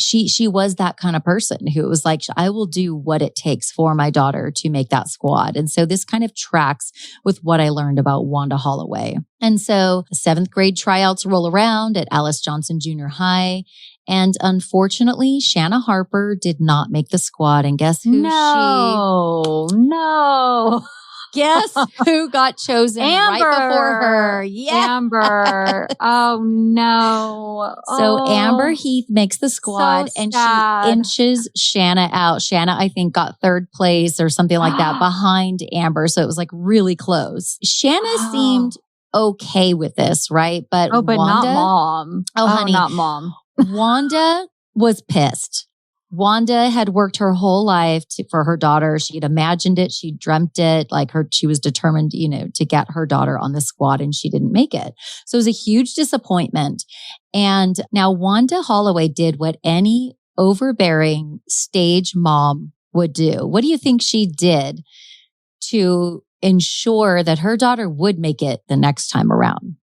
was that kind of person who was like, I will do what it takes for my daughter to make that squad. And so this kind of tracks with what I learned about Wanda Holloway. And so the 7th grade tryouts roll around at Alice Johnson Junior High. And unfortunately, Shanna Harper did not make the squad. And guess who No. Guess who got chosen right before her? Yeah. Amber. Oh, no. So Amber Heath makes the squad and she inches Shanna out. Shanna, I think, got 3rd place or something like that behind Amber. So it was like really close. Shanna seemed okay with this, right? But Wanda, not mom. Oh, honey. Not mom. Wanda was pissed Wanda had worked her whole life for her daughter. She'd imagined it. She dreamt it. She was determined, to get her daughter on the squad, and she didn't make it. So it was a huge disappointment. And now Wanda Holloway did what any overbearing stage mom would do. What do you think she did to ensure that her daughter would make it the next time around?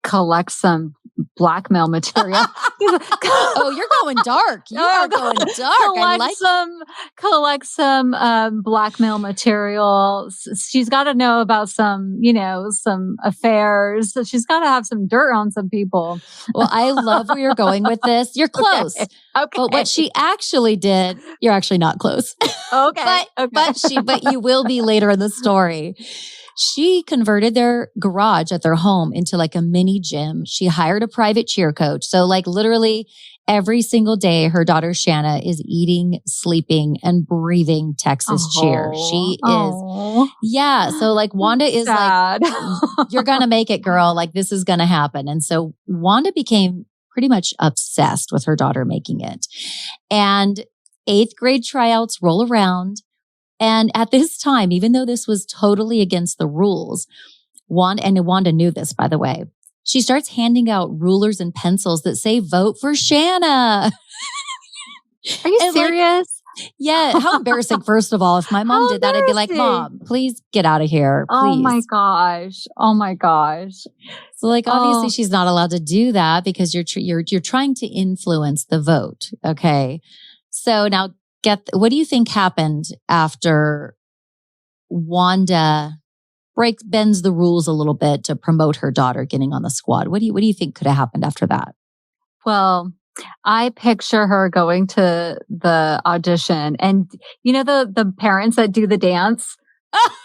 Collect some blackmail material. Oh, you're going dark. You are going dark. Collect some blackmail material. She's got to know about some affairs. So she's got to have some dirt on some people. Well, I love where you're going with this. You're close. Okay. But what she actually did, you're actually not close. Okay. But you will be later in the story. She converted their garage at their home into a mini gym. She hired a private cheer coach. So literally every single day, her daughter Shanna is eating, sleeping, and breathing Texas cheer. She is. Yeah. So Wanda is sad. You're going to make it, girl. This is going to happen. And so Wanda became pretty much obsessed with her daughter making it. And 8th grade tryouts roll around. And at this time, even though this was totally against the rules, Wanda knew this, by the way, she starts handing out rulers and pencils that say, "Vote for Shanna." Are you serious? Yeah. How embarrassing, first of all. If my mom did that, I'd be like, "Mom, please get out of here. Please." Oh my gosh. So obviously she's not allowed to do that because you're trying to influence the vote. Okay. So now, what do you think happened after Wanda bends the rules a little bit to promote her daughter getting on the squad? What do you think could have happened after that? Well, I picture her going to the audition, and the parents that do the dance.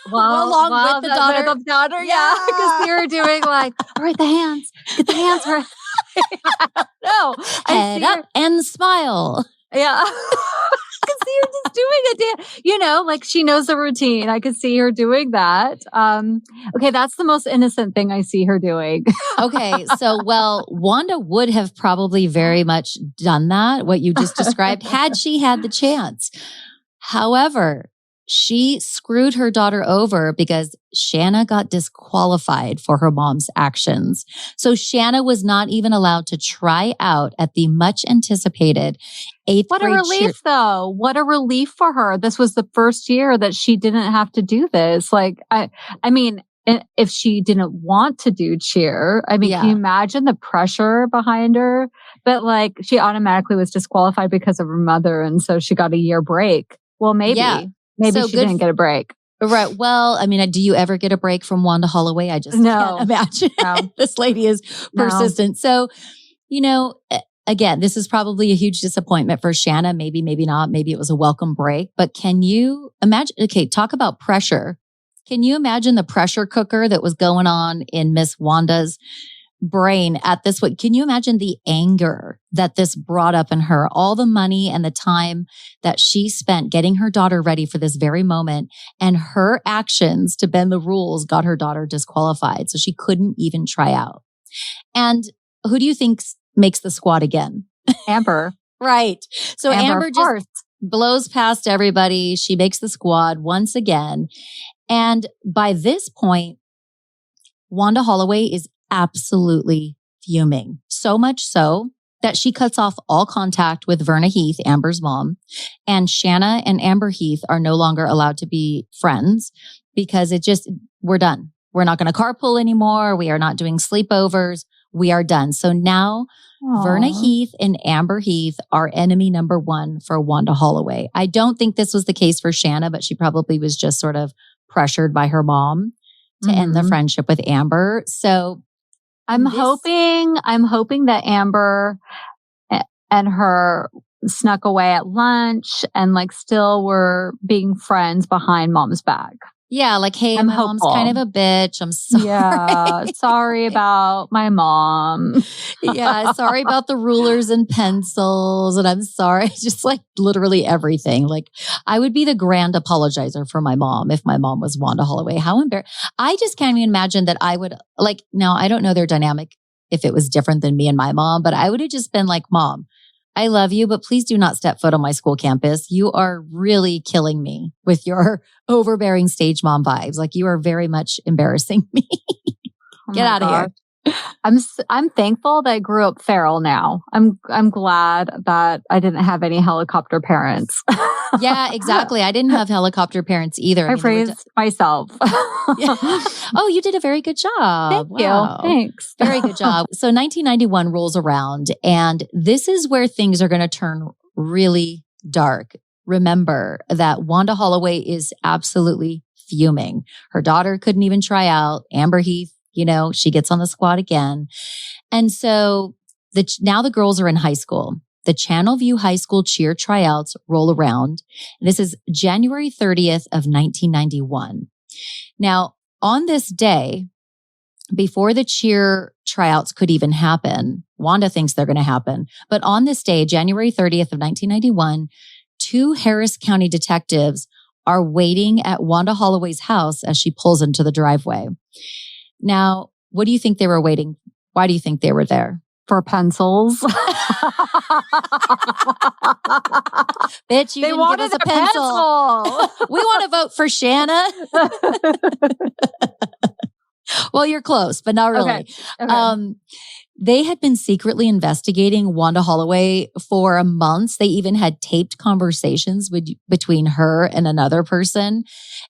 Along with the daughter. The daughter, yeah. Because you're doing all right, the hands, get the hands right. No, head up and smile. Yeah. I could see her just doing a dance, she knows the routine. I could see her doing that. Okay, that's the most innocent thing I see her doing. Okay, so, Wanda would have probably very much done that, what you just described, had she had the chance. However, she screwed her daughter over because Shanna got disqualified for her mom's actions. So Shanna was not even allowed to try out at the much anticipated 8th grade. What a relief, though. What a relief for her. This was the first year that she didn't have to do this. I mean, if she didn't want to do cheer, Can you imagine the pressure behind her? But she automatically was disqualified because of her mother. And so she got a year break. Well, maybe. Yeah. Maybe she didn't get a break. Right. Well, do you ever get a break from Wanda Holloway? I just can't imagine. No. This lady is persistent. No. So, again, this is probably a huge disappointment for Shanna. Maybe not. Maybe it was a welcome break. But can you imagine? Okay, talk about pressure. Can you imagine the pressure cooker that was going on in Miss Wanda's brain at this point? Can you imagine the anger that this brought up in her? All the money and the time that she spent getting her daughter ready for this very moment, and her actions to bend the rules got her daughter disqualified. So she couldn't even try out. And who do you think makes the squad again? Amber. Right. So Amber just blows past everybody. She makes the squad once again. And by this point, Wanda Holloway is absolutely fuming. So much so that she cuts off all contact with Verna Heath, Amber's mom. And Shanna and Amber Heath are no longer allowed to be friends because we're done. We're not going to carpool anymore. We are not doing sleepovers. We are done. So now Verna Heath and Amber Heath are enemy number one for Wanda Holloway. I don't think this was the case for Shanna, but she probably was just sort of pressured by her mom to end the friendship with Amber. So I'm hoping that Amber and her snuck away at lunch and still were being friends behind mom's back. Yeah, hey, my mom's kind of a bitch. I'm sorry. Yeah, sorry about my mom. Yeah, sorry about the rulers and pencils. And I'm sorry, just literally everything. I would be the grand apologizer for my mom if my mom was Wanda Holloway. How embarrassing. I just can't even imagine that I would, now I don't know their dynamic if it was different than me and my mom, but I would have just been Mom, I love you, but please do not step foot on my school campus. You are really killing me with your overbearing stage mom vibes. Like you are very much embarrassing me. Get out of here. I'm thankful that I grew up feral now. I'm glad that I didn't have any helicopter parents. Yeah, exactly. I didn't have helicopter parents either. I praised myself. Yeah. Oh, you did a very good job. Thank you. Thanks. Very good job. So 1991 rolls around, and this is where things are going to turn really dark. Remember that Wanda Holloway is absolutely fuming. Her daughter couldn't even try out. Amber Heath, she gets on the squad again. And so now the girls are in high school. The Channelview High School cheer tryouts roll around. This is January 30th of 1991. Now, on this day, before the cheer tryouts could even happen, Wanda thinks they're going to happen. But on this day, January 30th of 1991, 2 Harris County detectives are waiting at Wanda Holloway's house as she pulls into the driveway. Now, what do you think they were waiting? Why do you think they were there? For pencils. Bitch, you didn't give us a pencil. We want to vote for Shanna. Well, you're close, but not really. Okay. They had been secretly investigating Wanda Holloway for months. They even had taped conversations between her and another person.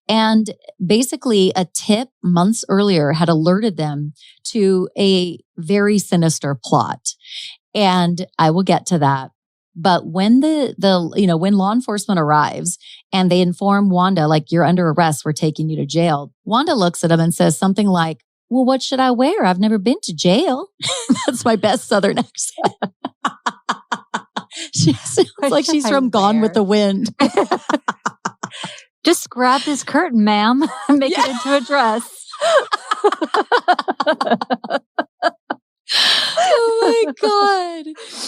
And basically, a tip months earlier had alerted them to a very sinister plot. And I will get to that. But when when law enforcement arrives and they inform Wanda, like, you're under arrest, we're taking you to jail. Wanda looks at him and says something like, well, what should I wear? I've never been to jail. That's my best Southern accent. She sounds like she's from Gone with the Wind. Just grab this curtain, ma'am, and make it into a dress. Oh my God.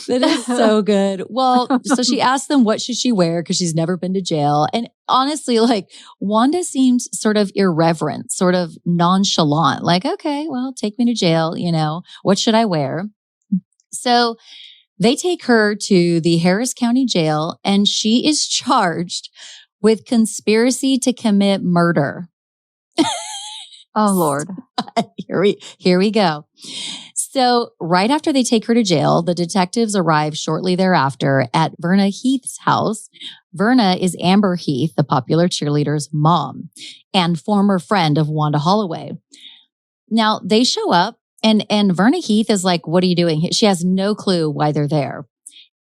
That is so good. Well, so she asked them, what should she wear? Because she's never been to jail. And honestly, like, Wanda seems sort of irreverent, sort of nonchalant. Like, okay, well, take me to jail. What should I wear? So they take her to the Harris County Jail, and she is charged with conspiracy to commit murder. Oh, Lord. Here we go. So right after they take her to jail, the detectives arrive shortly thereafter at Verna Heath's house. Verna is Amber Heath, the popular cheerleader's mom and former friend of Wanda Holloway. Now they show up and Verna Heath is like, what are you doing here? She has no clue why they're there.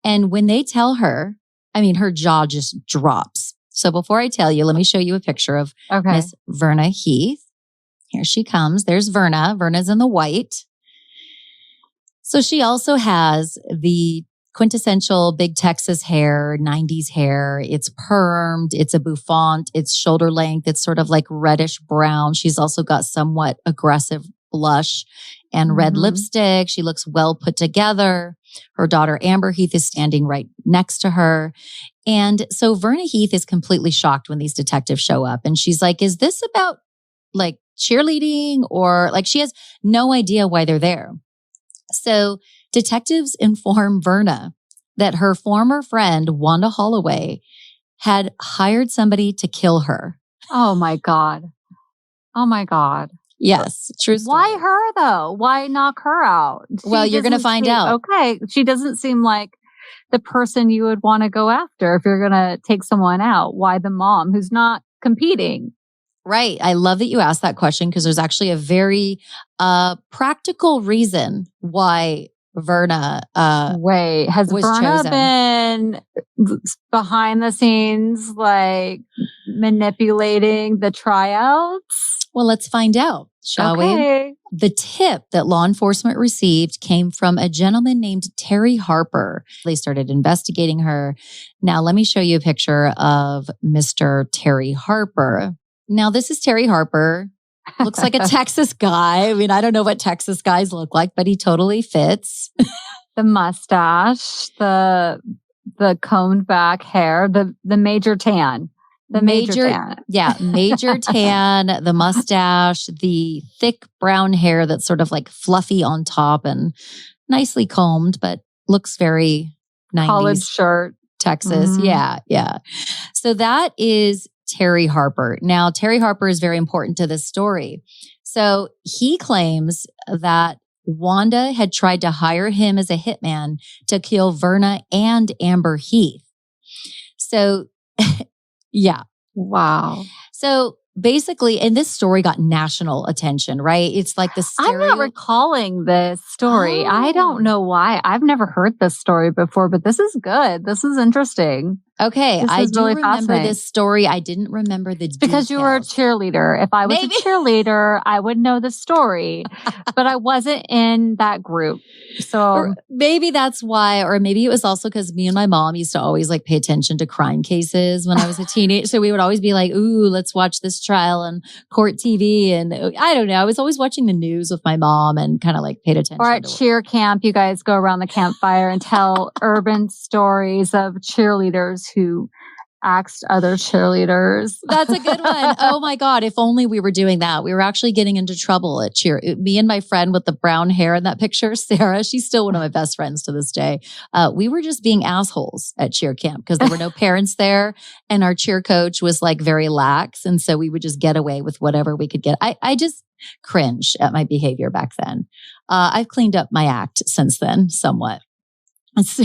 And when they tell her, her jaw just drops. So before I tell you, let me show you a picture of Miss Verna Heath. Here she comes. There's Verna. Verna's in the white. So she also has the quintessential big Texas hair, 90s hair. It's permed. It's a bouffant. It's shoulder length. It's sort of like reddish brown. She's also got somewhat aggressive blush and red lipstick. She looks well put together. Her daughter, Amber Heath, is standing right next to her. And so Verna Heath is completely shocked when these detectives show up. And she's like, is this about like cheerleading? Or like, she has no idea why they're there. So detectives inform Verna that her former friend, Wanda Holloway, had hired somebody to kill her. Oh my God. Oh my God. Yes, true story. Why her though? Why knock her out? Well, you're going to find out. Okay. She doesn't seem like the person you would want to go after if you're going to take someone out. Why the mom who's not competing? Right. I love that you asked that question because there's actually a very practical reason why Verna has Verna been behind the scenes, like manipulating the tryouts? Well, let's find out, shall we? The tip that law enforcement received came from a gentleman named Terry Harper. They started investigating her. Now, let me show you a picture of Mr. Terry Harper. Now, this is Terry Harper. Looks like a Texas guy. I don't know what Texas guys look like, but he totally fits. The mustache, the combed back hair, the major tan. Major tan. Yeah, major tan, the mustache, the thick brown hair that's sort of like fluffy on top and nicely combed, but looks very College shirt. Texas. Mm-hmm. Yeah. So that is Terry Harper. Now, Terry Harper is very important to this story. So he claims that Wanda had tried to hire him as a hitman to kill Verna and Amber Heath. So, yeah. Wow. So basically, and this story got national attention, right? It's like the I'm not recalling this story. I don't know why. I've never heard this story before, but this is good. This is interesting. Okay, I do really remember this story. I didn't remember the details. Because you were a cheerleader. If I was a cheerleader, I would know the story, but I wasn't in that group. So or maybe that's why, or maybe it was also because me and my mom used to always like pay attention to crime cases when I was a teenager. So we would always be like, ooh, let's watch this trial on court TV. And I don't know. I was always watching the news with my mom and kind of like paid attention. Or at cheer camp, you guys go around the campfire and tell urban stories of cheerleaders who axed other cheerleaders. That's a good one. Oh my God. If only we were doing that. We were actually getting into trouble at cheer. Me and my friend with the brown hair in that picture, Sarah, she's still one of my best friends to this day. We were just being assholes at cheer camp because there were no parents there and our cheer coach was like very lax. And so we would just get away with whatever we could get. I just cringe at my behavior back then. I've cleaned up my act since then somewhat. So,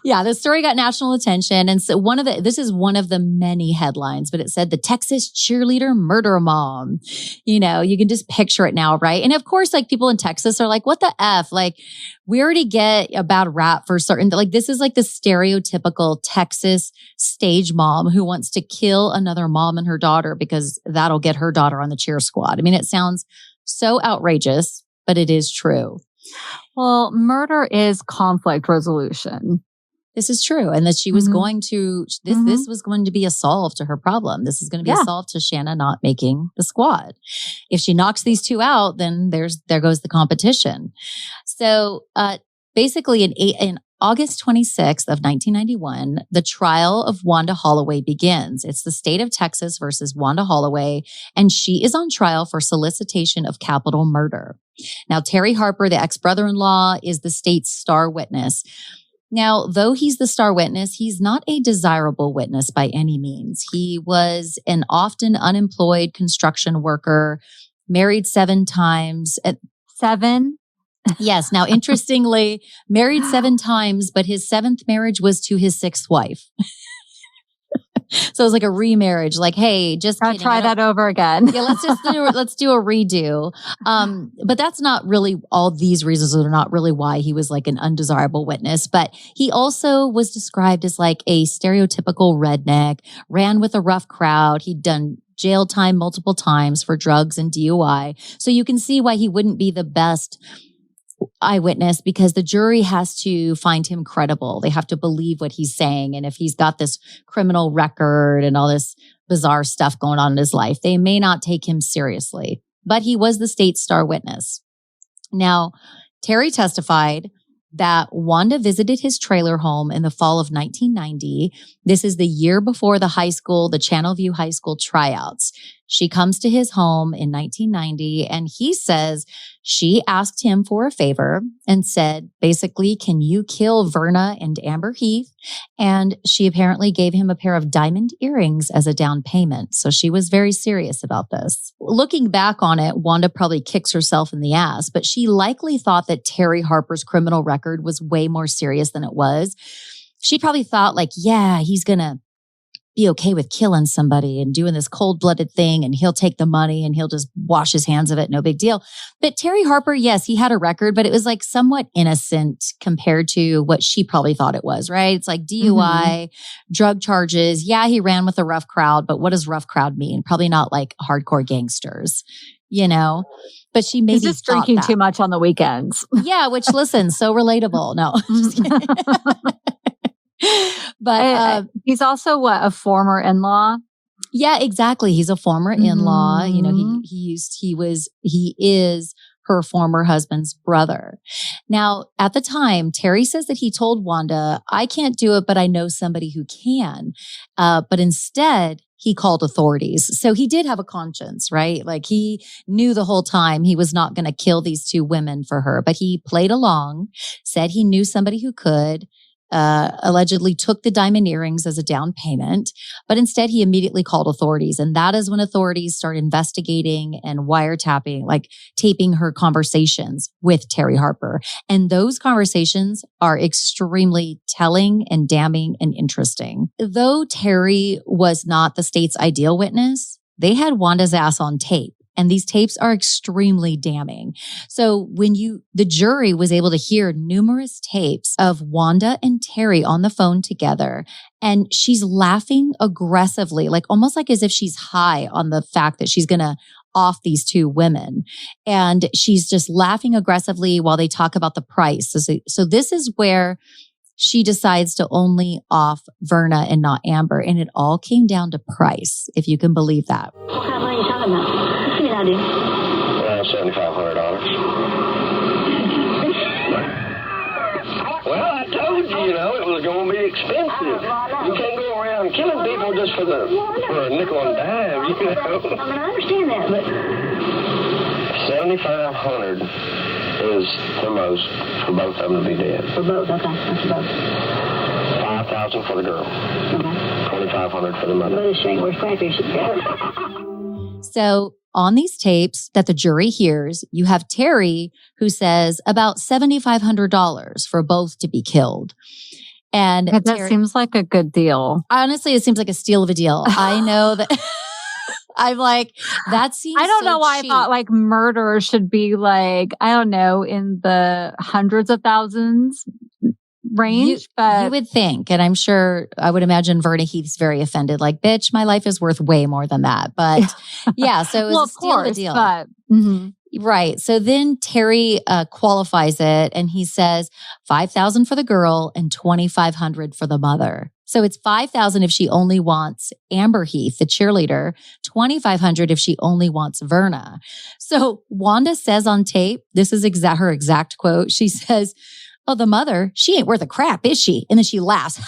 yeah, the story got national attention. And so this is one of the many headlines, but it said the Texas cheerleader murder mom. You know, you can just picture it now, right? And of course, like people in Texas are like, what the F? Like we already get a bad rap for certain, like this is like the stereotypical Texas stage mom who wants to kill another mom and her daughter because that'll get her daughter on the cheer squad. I mean, it sounds so outrageous, but it is true. Well, murder is conflict resolution. This is true. And that she was going to, this was going to be a solve to her problem. This is going to be a solve to Shanna not making the squad. If she knocks these two out, then there goes the competition. So, basically in August 26th of 1991, the trial of Wanda Holloway begins. It's the state of Texas versus Wanda Holloway, and she is on trial for solicitation of capital murder. Now, Terry Harper, the ex-brother-in-law, is the state's star witness. Now, though he's the star witness, he's not a desirable witness by any means. He was an often unemployed construction worker, married 7 times. 7? Yes. Now, interestingly, married 7 times, but his 7th marriage was to his 6th wife. So it was like a remarriage. Like, hey, just I'll try that over again. Yeah, let's do a redo. But that's not really all these reasons are not really why he was like an undesirable witness. But he also was described as like a stereotypical redneck, ran with a rough crowd. He'd done jail time multiple times for drugs and DUI. So you can see why he wouldn't be the best eyewitness because the jury has to find him credible. They have to believe what he's saying. And if he's got this criminal record and all this bizarre stuff going on in his life, they may not take him seriously. But he was the state's star witness. Now, Terry testified that Wanda visited his trailer home in the fall of 1990. This is the year before the Channelview High School tryouts. She comes to his home in 1990 and he says she asked him for a favor and said, basically, can you kill Verna and Amber Heath? And she apparently gave him a pair of diamond earrings as a down payment. So she was very serious about this. Looking back on it, Wanda probably kicks herself in the ass, but she likely thought that Terry Harper's criminal record was way more serious than it was. She probably thought like, yeah, he's going to be okay with killing somebody and doing this cold-blooded thing and he'll take the money and he'll just wash his hands of it. No big deal. But Terry Harper, yes, he had a record, but it was like somewhat innocent compared to what she probably thought it was, right? It's like DUI, drug charges. Yeah, he ran with a rough crowd, but what does rough crowd mean? Probably not like hardcore gangsters, you know? But she maybe He's just drinking too much on the weekends. Yeah, which listen, so relatable. No, just kidding. But he's also a former in-law. Yeah, exactly. He's a former in-law. You know, he is her former husband's brother. Now, at the time, Terry says that he told Wanda, I can't do it, but I know somebody who can. But instead, he called authorities. So he did have a conscience, right? Like he knew the whole time he was not going to kill these 2 women for her, but he played along, said he knew somebody who could. allegedly took the diamond earrings as a down payment, but instead he immediately called authorities. And that is when authorities start investigating and wiretapping, like taping her conversations with Terry Harper. And those conversations are extremely telling and damning and interesting. Though Terry was not the state's ideal witness, they had Wanda's ass on tape. And these tapes are extremely damning. So when the jury was able to hear numerous tapes of Wanda and Terry on the phone together, and she's laughing aggressively, like almost like as if she's high on the fact that she's going to off these two women. And she's just laughing aggressively while they talk about the price. So this is where she decides to only off Verna and not Amber. And it all came down to price, if you can believe that. What kind of money are you talking about? What's your idea? $7,500. Well, I told you, it was going to be expensive. You can't go around killing people just for a nickel and dime, I mean, I understand that, but $7,500 is the most for both of them to be dead. For both, okay, that's both. $5,000 for the girl. Okay. $2,500 for the mother. But she ain't worth crap if she So on these tapes that the jury hears, you have Terry who says about $7,500 for both to be killed. And that seems like a good deal. Honestly, it seems like a steal of a deal. I know that. I'm like, that seems I don't so know why cheap. I thought like murder should be like, I don't know, in the hundreds of thousands range. But you would think, and I'm sure, I would imagine Verna Heath's very offended, like, bitch, my life is worth way more than that. But yeah, so it was a steal of a deal. But, Right. So then Terry qualifies it and he says $5,000 for the girl and $2,500 for the mother. So it's $5,000 if she only wants Amber Heath, the cheerleader, $2,500 if she only wants Verna. So Wanda says on tape, this is her exact quote. She says, "Oh, the mother, she ain't worth a crap, is she?" And then she laughs.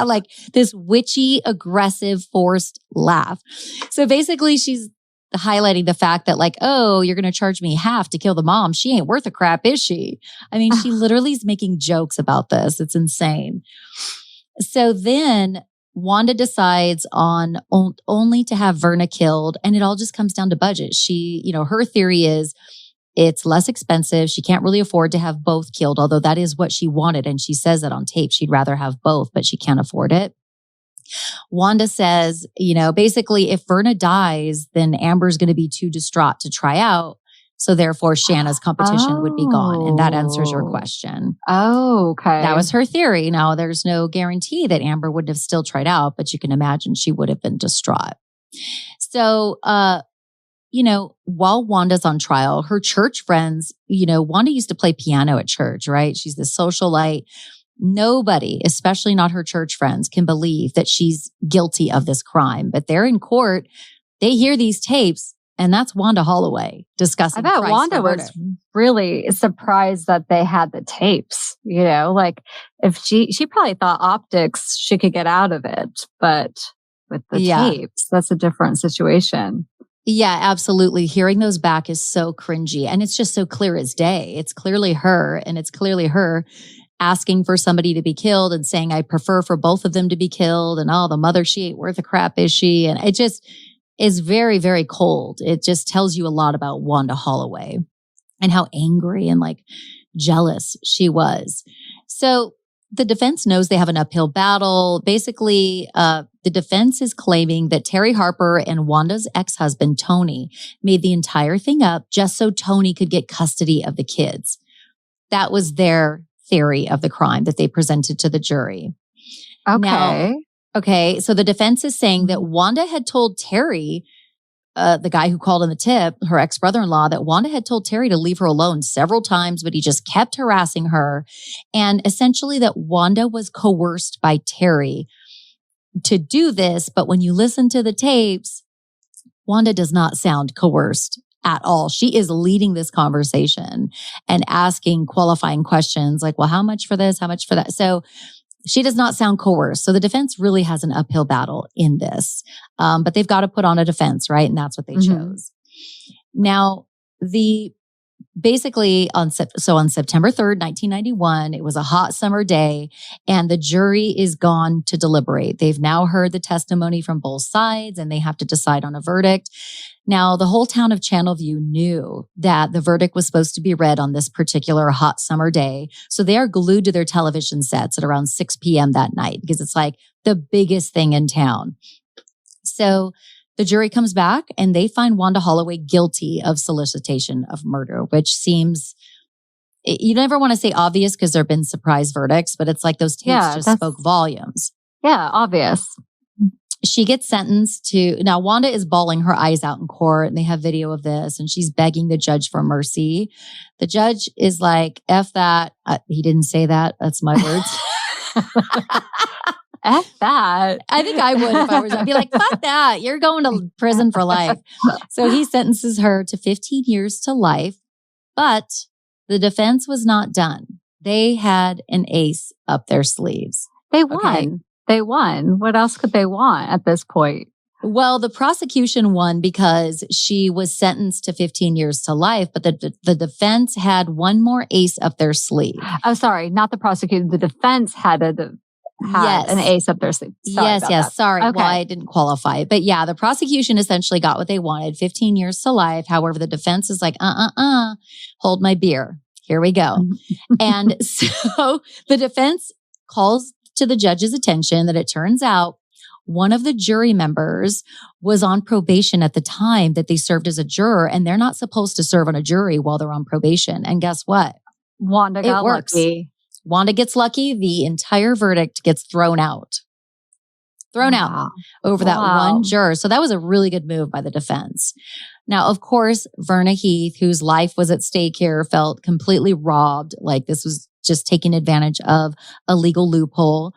Like this witchy, aggressive, forced laugh. So basically she's highlighting the fact that like, oh, you're going to charge me half to kill the mom. She ain't worth a crap, is she? I mean, she literally is making jokes about this. It's insane. So then Wanda decides on only to have Verna killed, and it all just comes down to budget. She, her theory is it's less expensive. She can't really afford to have both killed, although that is what she wanted. And she says that on tape. She'd rather have both, but she can't afford it. Wanda says, basically if Verna dies, then Amber's going to be too distraught to try out. So therefore Shanna's competition would be gone. And that answers your question. Oh, okay. That was her theory. Now there's no guarantee that Amber wouldn't have still tried out, but you can imagine she would have been distraught. So, while Wanda's on trial, her church friends, Wanda used to play piano at church, right? She's the socialite. Nobody, especially not her church friends, can believe that she's guilty of this crime. But they're in court. They hear these tapes, and that's Wanda Holloway discussing. I bet Wanda was really surprised that they had the tapes. Like if she probably thought optics, she could get out of it. But with the tapes, that's a different situation. Yeah, absolutely. Hearing those back is so cringy. And it's just so clear as day. It's clearly her, and it's clearly her asking for somebody to be killed and saying, I prefer for both of them to be killed. And the mother, she ain't worth a crap, is she? And it just is very, very cold. It just tells you a lot about Wanda Holloway and how angry and like jealous she was. So the defense knows they have an uphill battle. Basically, the defense is claiming that Terry Harper and Wanda's ex-husband, Tony, made the entire thing up just so Tony could get custody of the kids. That was their theory of the crime that they presented to the jury. Okay. So the defense is saying that Wanda had told Terry, the guy who called in the tip, her ex-brother-in-law, that Wanda had told Terry to leave her alone several times, but he just kept harassing her. And essentially that Wanda was coerced by Terry to do this. But when you listen to the tapes, Wanda does not sound coerced at all. She is leading this conversation and asking qualifying questions like, well, how much for this? How much for that? So she does not sound coerced. So the defense really has an uphill battle in this. But they've got to put on a defense, right? And that's what they chose. Now, the basically on September 3rd, 1991, it was a hot summer day and the jury is gone to deliberate. They've now heard the testimony from both sides and they have to decide on a verdict. Now, the whole town of Channelview knew that the verdict was supposed to be read on this particular hot summer day. So they are glued to their television sets at around 6 p.m. that night because it's like the biggest thing in town. So the jury comes back and they find Wanda Holloway guilty of solicitation of murder, which seems, you never want to say obvious because there have been surprise verdicts, but it's like those tapes just spoke volumes. Yeah, obvious. She gets sentenced to, now Wanda is bawling her eyes out in court and they have video of this and she's begging the judge for mercy. The judge is like, F that. He didn't say that. That's my words. F that. I think I would if I was, I'd be like, fuck that. You're going to prison for life. So he sentences her to 15 years to life, but the defense was not done. They had an ace up their sleeves. They won. Okay? They won. What else could they want at this point? Well, the prosecution won because she was sentenced to 15 years to life, but the defense had one more ace up their sleeve. Oh, sorry, not the prosecutor. The defense had an ace up their sleeve. Sorry. Okay. Well, I didn't qualify. But yeah, the prosecution essentially got what they wanted, 15 years to life. However, the defense is like, hold my beer. Here we go. And so the defense calls to the judge's attention that it turns out one of the jury members was on probation at the time that they served as a juror, and they're not supposed to serve on a jury while they're on probation. And guess what? Wanda got lucky. Wanda gets lucky. The entire verdict gets thrown out over that one juror. So that was a really good move by the defense. Now, of course, Verna Heath, whose life was at stake here, felt completely robbed. Like this was just taking advantage of a legal loophole.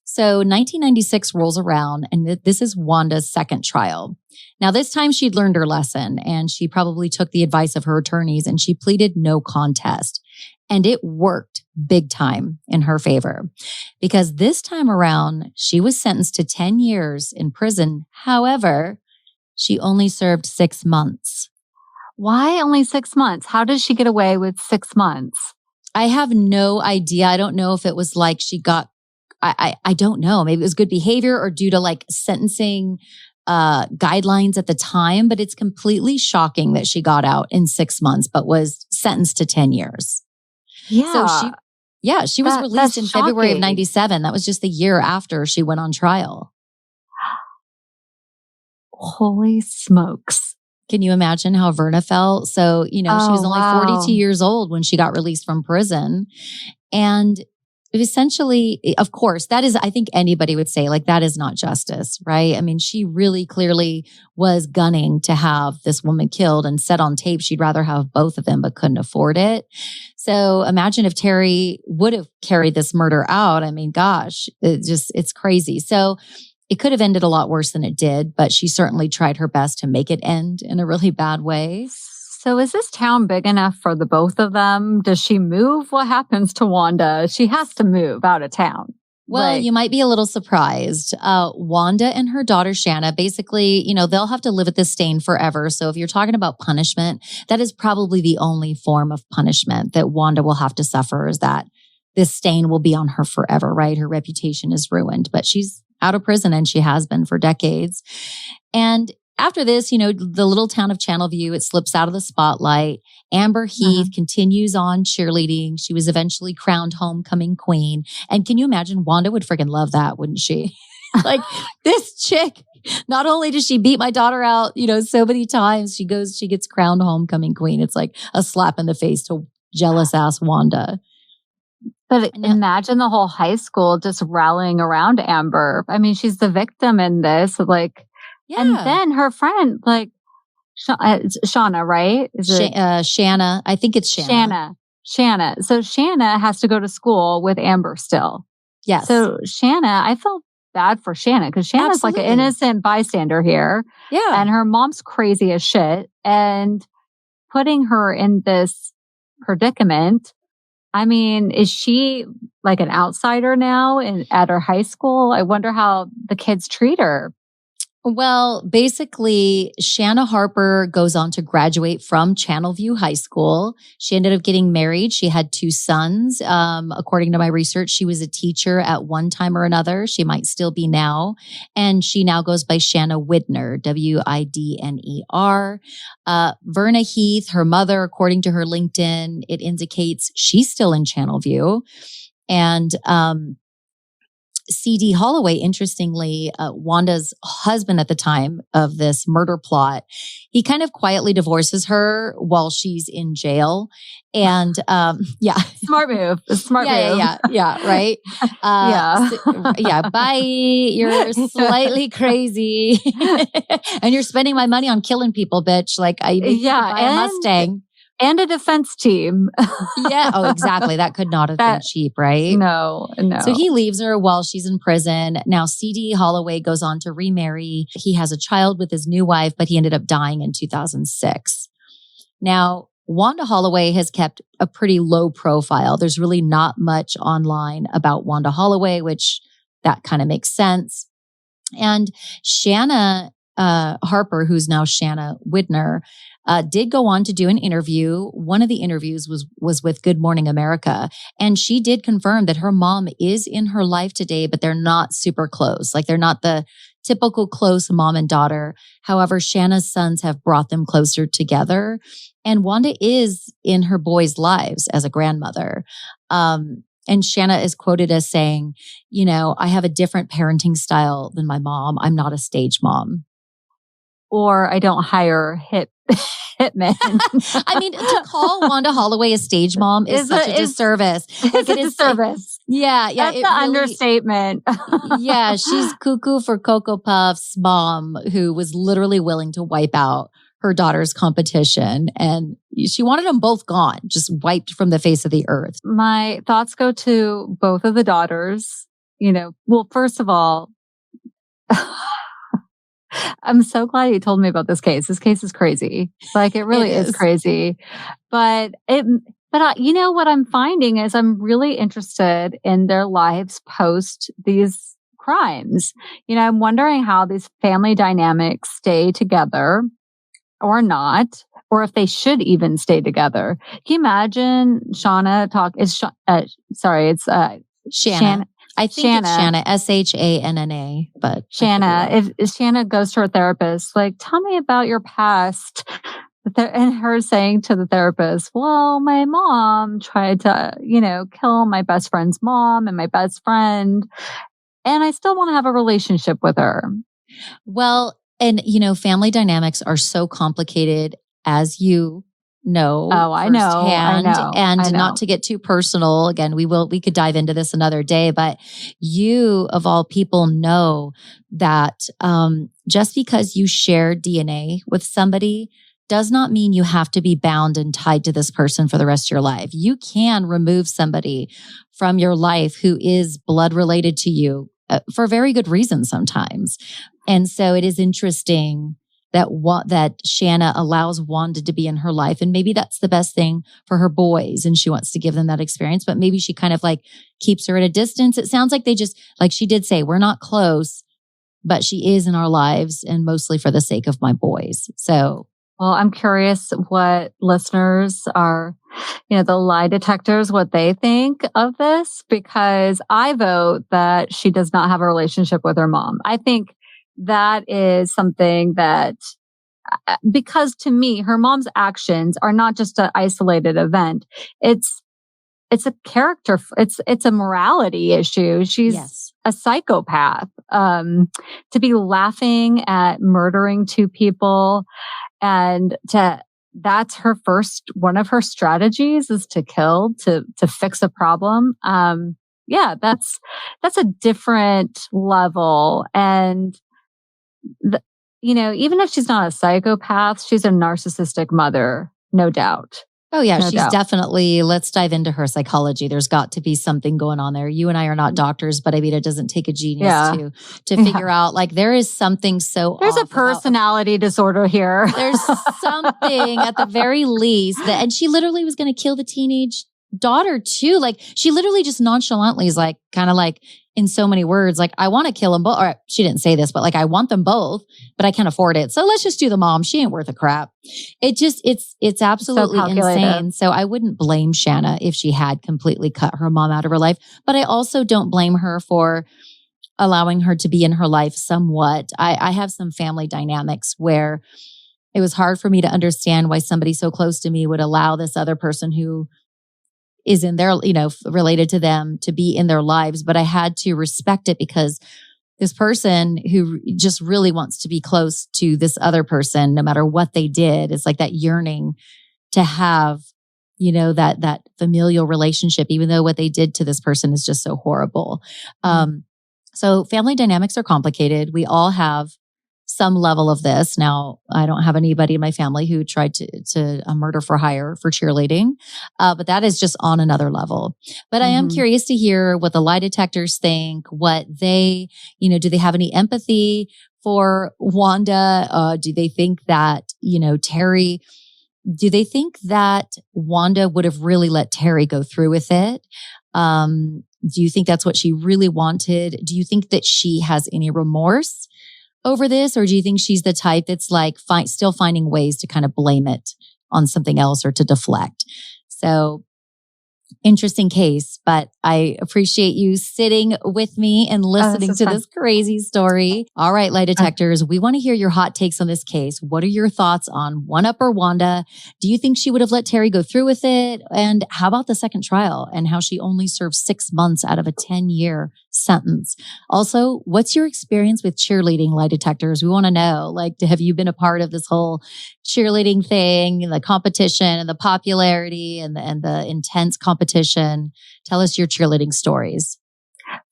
So 1996 rolls around and this is Wanda's second trial. Now, this time she'd learned her lesson and she probably took the advice of her attorneys and she pleaded no contest. And it worked big time in her favor because this time around, she was sentenced to 10 years in prison. However, she only served 6 months. Why only 6 months? How did she get away with 6 months? I have no idea. I don't know if it was like she got, I don't know. Maybe it was good behavior or due to like sentencing guidelines at the time, but it's completely shocking that she got out in 6 months, but was sentenced to 10 years. Yeah. So she was released in February of 97. That was just the year after she went on trial. Holy smokes. Can you imagine how Verna felt? So, she was only 42 years old when she got released from prison. And essentially, of course, that is, I think anybody would say, like, that is not justice, right? I mean, she really clearly was gunning to have this woman killed and said on tape she'd rather have both of them, but couldn't afford it. So imagine if Terry would have carried this murder out. I mean, gosh, it's crazy. So it could have ended a lot worse than it did, but she certainly tried her best to make it end in a really bad way. So is this town big enough for the both of them? Does she move? What happens to Wanda? She has to move out of town. Well, you might be a little surprised. Wanda and her daughter, Shanna, basically, they'll have to live with this stain forever. So if you're talking about punishment, that is probably the only form of punishment that Wanda will have to suffer, is that this stain will be on her forever, right? Her reputation is ruined, but she's out of prison and she has been for decades. And after this, the little town of Channelview, it slips out of the spotlight. Amber Heath continues on cheerleading. She was eventually crowned homecoming queen. And can you imagine? Wanda would freaking love that, wouldn't she? Like, this chick, not only does she beat my daughter out, so many times, she gets crowned homecoming queen. It's like a slap in the face to jealous ass Wanda. But imagine the whole high school just rallying around Amber. I mean, she's the victim in this. Yeah. And then her friend, Shanna, right? Shanna. I think it's Shanna. Shanna. So Shanna has to go to school with Amber still. Yes. So Shanna, I felt bad for Shanna because Shanna's like an innocent bystander here. Yeah. And her mom's crazy as shit. And putting her in this predicament, I mean, is she like an outsider now at her high school? I wonder how the kids treat her. Well, basically, Shanna Harper goes on to graduate from Channelview High School. She ended up getting married. She had 2 sons. According to my research, she was a teacher at one time or another. She might still be now. And she now goes by Shanna Widner, Widner. Verna Heath, her mother, according to her LinkedIn, it indicates she's still in Channelview. And C.D. Holloway, interestingly, Wanda's husband at the time of this murder plot, he kind of quietly divorces her while she's in jail. And yeah. Smart move. Smart move. Yeah, right? Bye. You're slightly crazy. And you're spending my money on killing people, bitch. Like, I need to buy a Mustang. And a defense team. Yeah. Oh, exactly. That could not have been cheap, right? No. So he leaves her while she's in prison. Now, C.D. Holloway goes on to remarry. He has a child with his new wife, but he ended up dying in 2006. Now, Wanda Holloway has kept a pretty low profile. There's really not much online about Wanda Holloway, which that kind of makes sense. And Shanna Harper, who's now Shanna Widner, did go on to do an interview. One of the interviews was with Good Morning America. And she did confirm that her mom is in her life today, but they're not super close. Like, they're not the typical close mom and daughter. However, Shanna's sons have brought them closer together. And Wanda is in her boys' lives as a grandmother. And Shanna is quoted as saying, I have a different parenting style than my mom. I'm not a stage mom. Or I don't hire hitmen. I mean, to call Wanda Holloway a stage mom is such a disservice. It's a disservice. Yeah. That's the understatement. Yeah, she's cuckoo for Cocoa Puff's mom, who was literally willing to wipe out her daughter's competition. And she wanted them both gone, just wiped from the face of the earth. My thoughts go to both of the daughters. Well, first of all, I'm so glad you told me about this case. This case is crazy. Like, it really is crazy. But what I'm finding is I'm really interested in their lives post these crimes. I'm wondering how these family dynamics stay together or not, or if they should even stay together. Can you imagine Shanna Shanna. I think it's Shanna, Shanna, but Shanna, if Shanna goes to her therapist, like, tell me about your past. And her saying to the therapist, well, my mom tried to, kill my best friend's mom and my best friend. And I still want to have a relationship with her. Well, and, family dynamics are so complicated, as you know. Oh, I know. And not to get too personal, again, we could dive into this another day, but you of all people know that just because you share DNA with somebody does not mean you have to be bound and tied to this person for the rest of your life. You can remove somebody from your life who is blood related to you for very good reasons sometimes. And so it is interesting that Shanna allows Wanda to be in her life. And maybe that's the best thing for her boys. And she wants to give them that experience, but maybe she kind of like keeps her at a distance. It sounds like they just, like she did say, we're not close, but she is in our lives and mostly for the sake of my boys. So, well, I'm curious what listeners are, the lie detectors, what they think of this, because I vote that she does not have a relationship with her mom. I think that is something that, because to me, her mom's actions are not just an isolated event. It's a character. It's a morality issue. She's a psychopath. To be laughing at murdering 2 people and that's one of her strategies is to kill, to fix a problem. That's a different level. And even if she's not a psychopath, she's a narcissistic mother, no doubt. Oh yeah, she's definitely, let's dive into her psychology. There's got to be something going on there. You and I are not doctors, but I mean, it doesn't take a genius to figure out, like, there is something there's a personality disorder here. There's something at the very least and she literally was going to kill the teenage daughter too. Like she literally just nonchalantly is like, kind of like in so many words, like, I want to kill them both. Or she didn't say this, but like, I want them both, but I can't afford it. So let's just do the mom. She ain't worth a crap. It's absolutely insane. So I wouldn't blame Shanna if she had completely cut her mom out of her life, but I also don't blame her for allowing her to be in her life somewhat. I have some family dynamics where it was hard for me to understand why somebody so close to me would allow this other person who is in their, related to them to be in their lives. But I had to respect it because this person who just really wants to be close to this other person, no matter what they did, it's like that yearning to have, that familial relationship, even though what they did to this person is just so horrible. So family dynamics are complicated. We all have some level of this. Now, I don't have anybody in my family who tried to murder for hire for cheerleading, but that is just on another level. But I am curious to hear what the lie detectors think, what they, do they have any empathy for Wanda? Do they think that, Terry, do they think that Wanda would have really let Terry go through with it? Do you think that's what she really wanted? Do you think that she has any remorse over this? Or do you think she's the type that's like still finding ways to kind of blame it on something else or to deflect? So interesting case, but I appreciate you sitting with me and listening to this crazy story. All right, lie detectors, we want to hear your hot takes on this case. What are your thoughts on one-upper Wanda? Do you think she would have let Terry go through with it? And how about the second trial and how she only served 6 months out of a 10-year sentence? Also, what's your experience with cheerleading, lie detectors? We want to know, like, have you been a part of this whole cheerleading thing, the competition and the popularity and the intense competition? Tell us your cheerleading stories.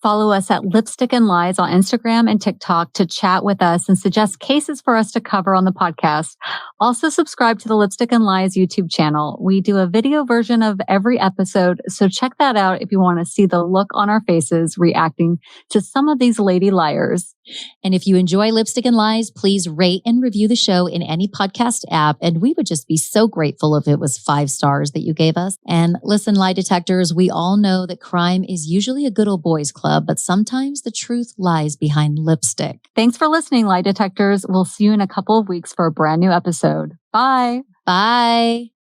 Follow us at Lipstick and Lies on Instagram and TikTok to chat with us and suggest cases for us to cover on the podcast. Also subscribe to the Lipstick and Lies YouTube channel. We do a video version of every episode, so check that out if you want to see the look on our faces reacting to some of these lady liars. And if you enjoy Lipstick and Lies, please rate and review the show in any podcast app. And we would just be so grateful if it was 5 stars that you gave us. And listen, lie detectors, we all know that crime is usually a good old boys club, but sometimes the truth lies behind lipstick. Thanks for listening, lie detectors. We'll see you in a couple of weeks for a brand new episode. Bye. Bye.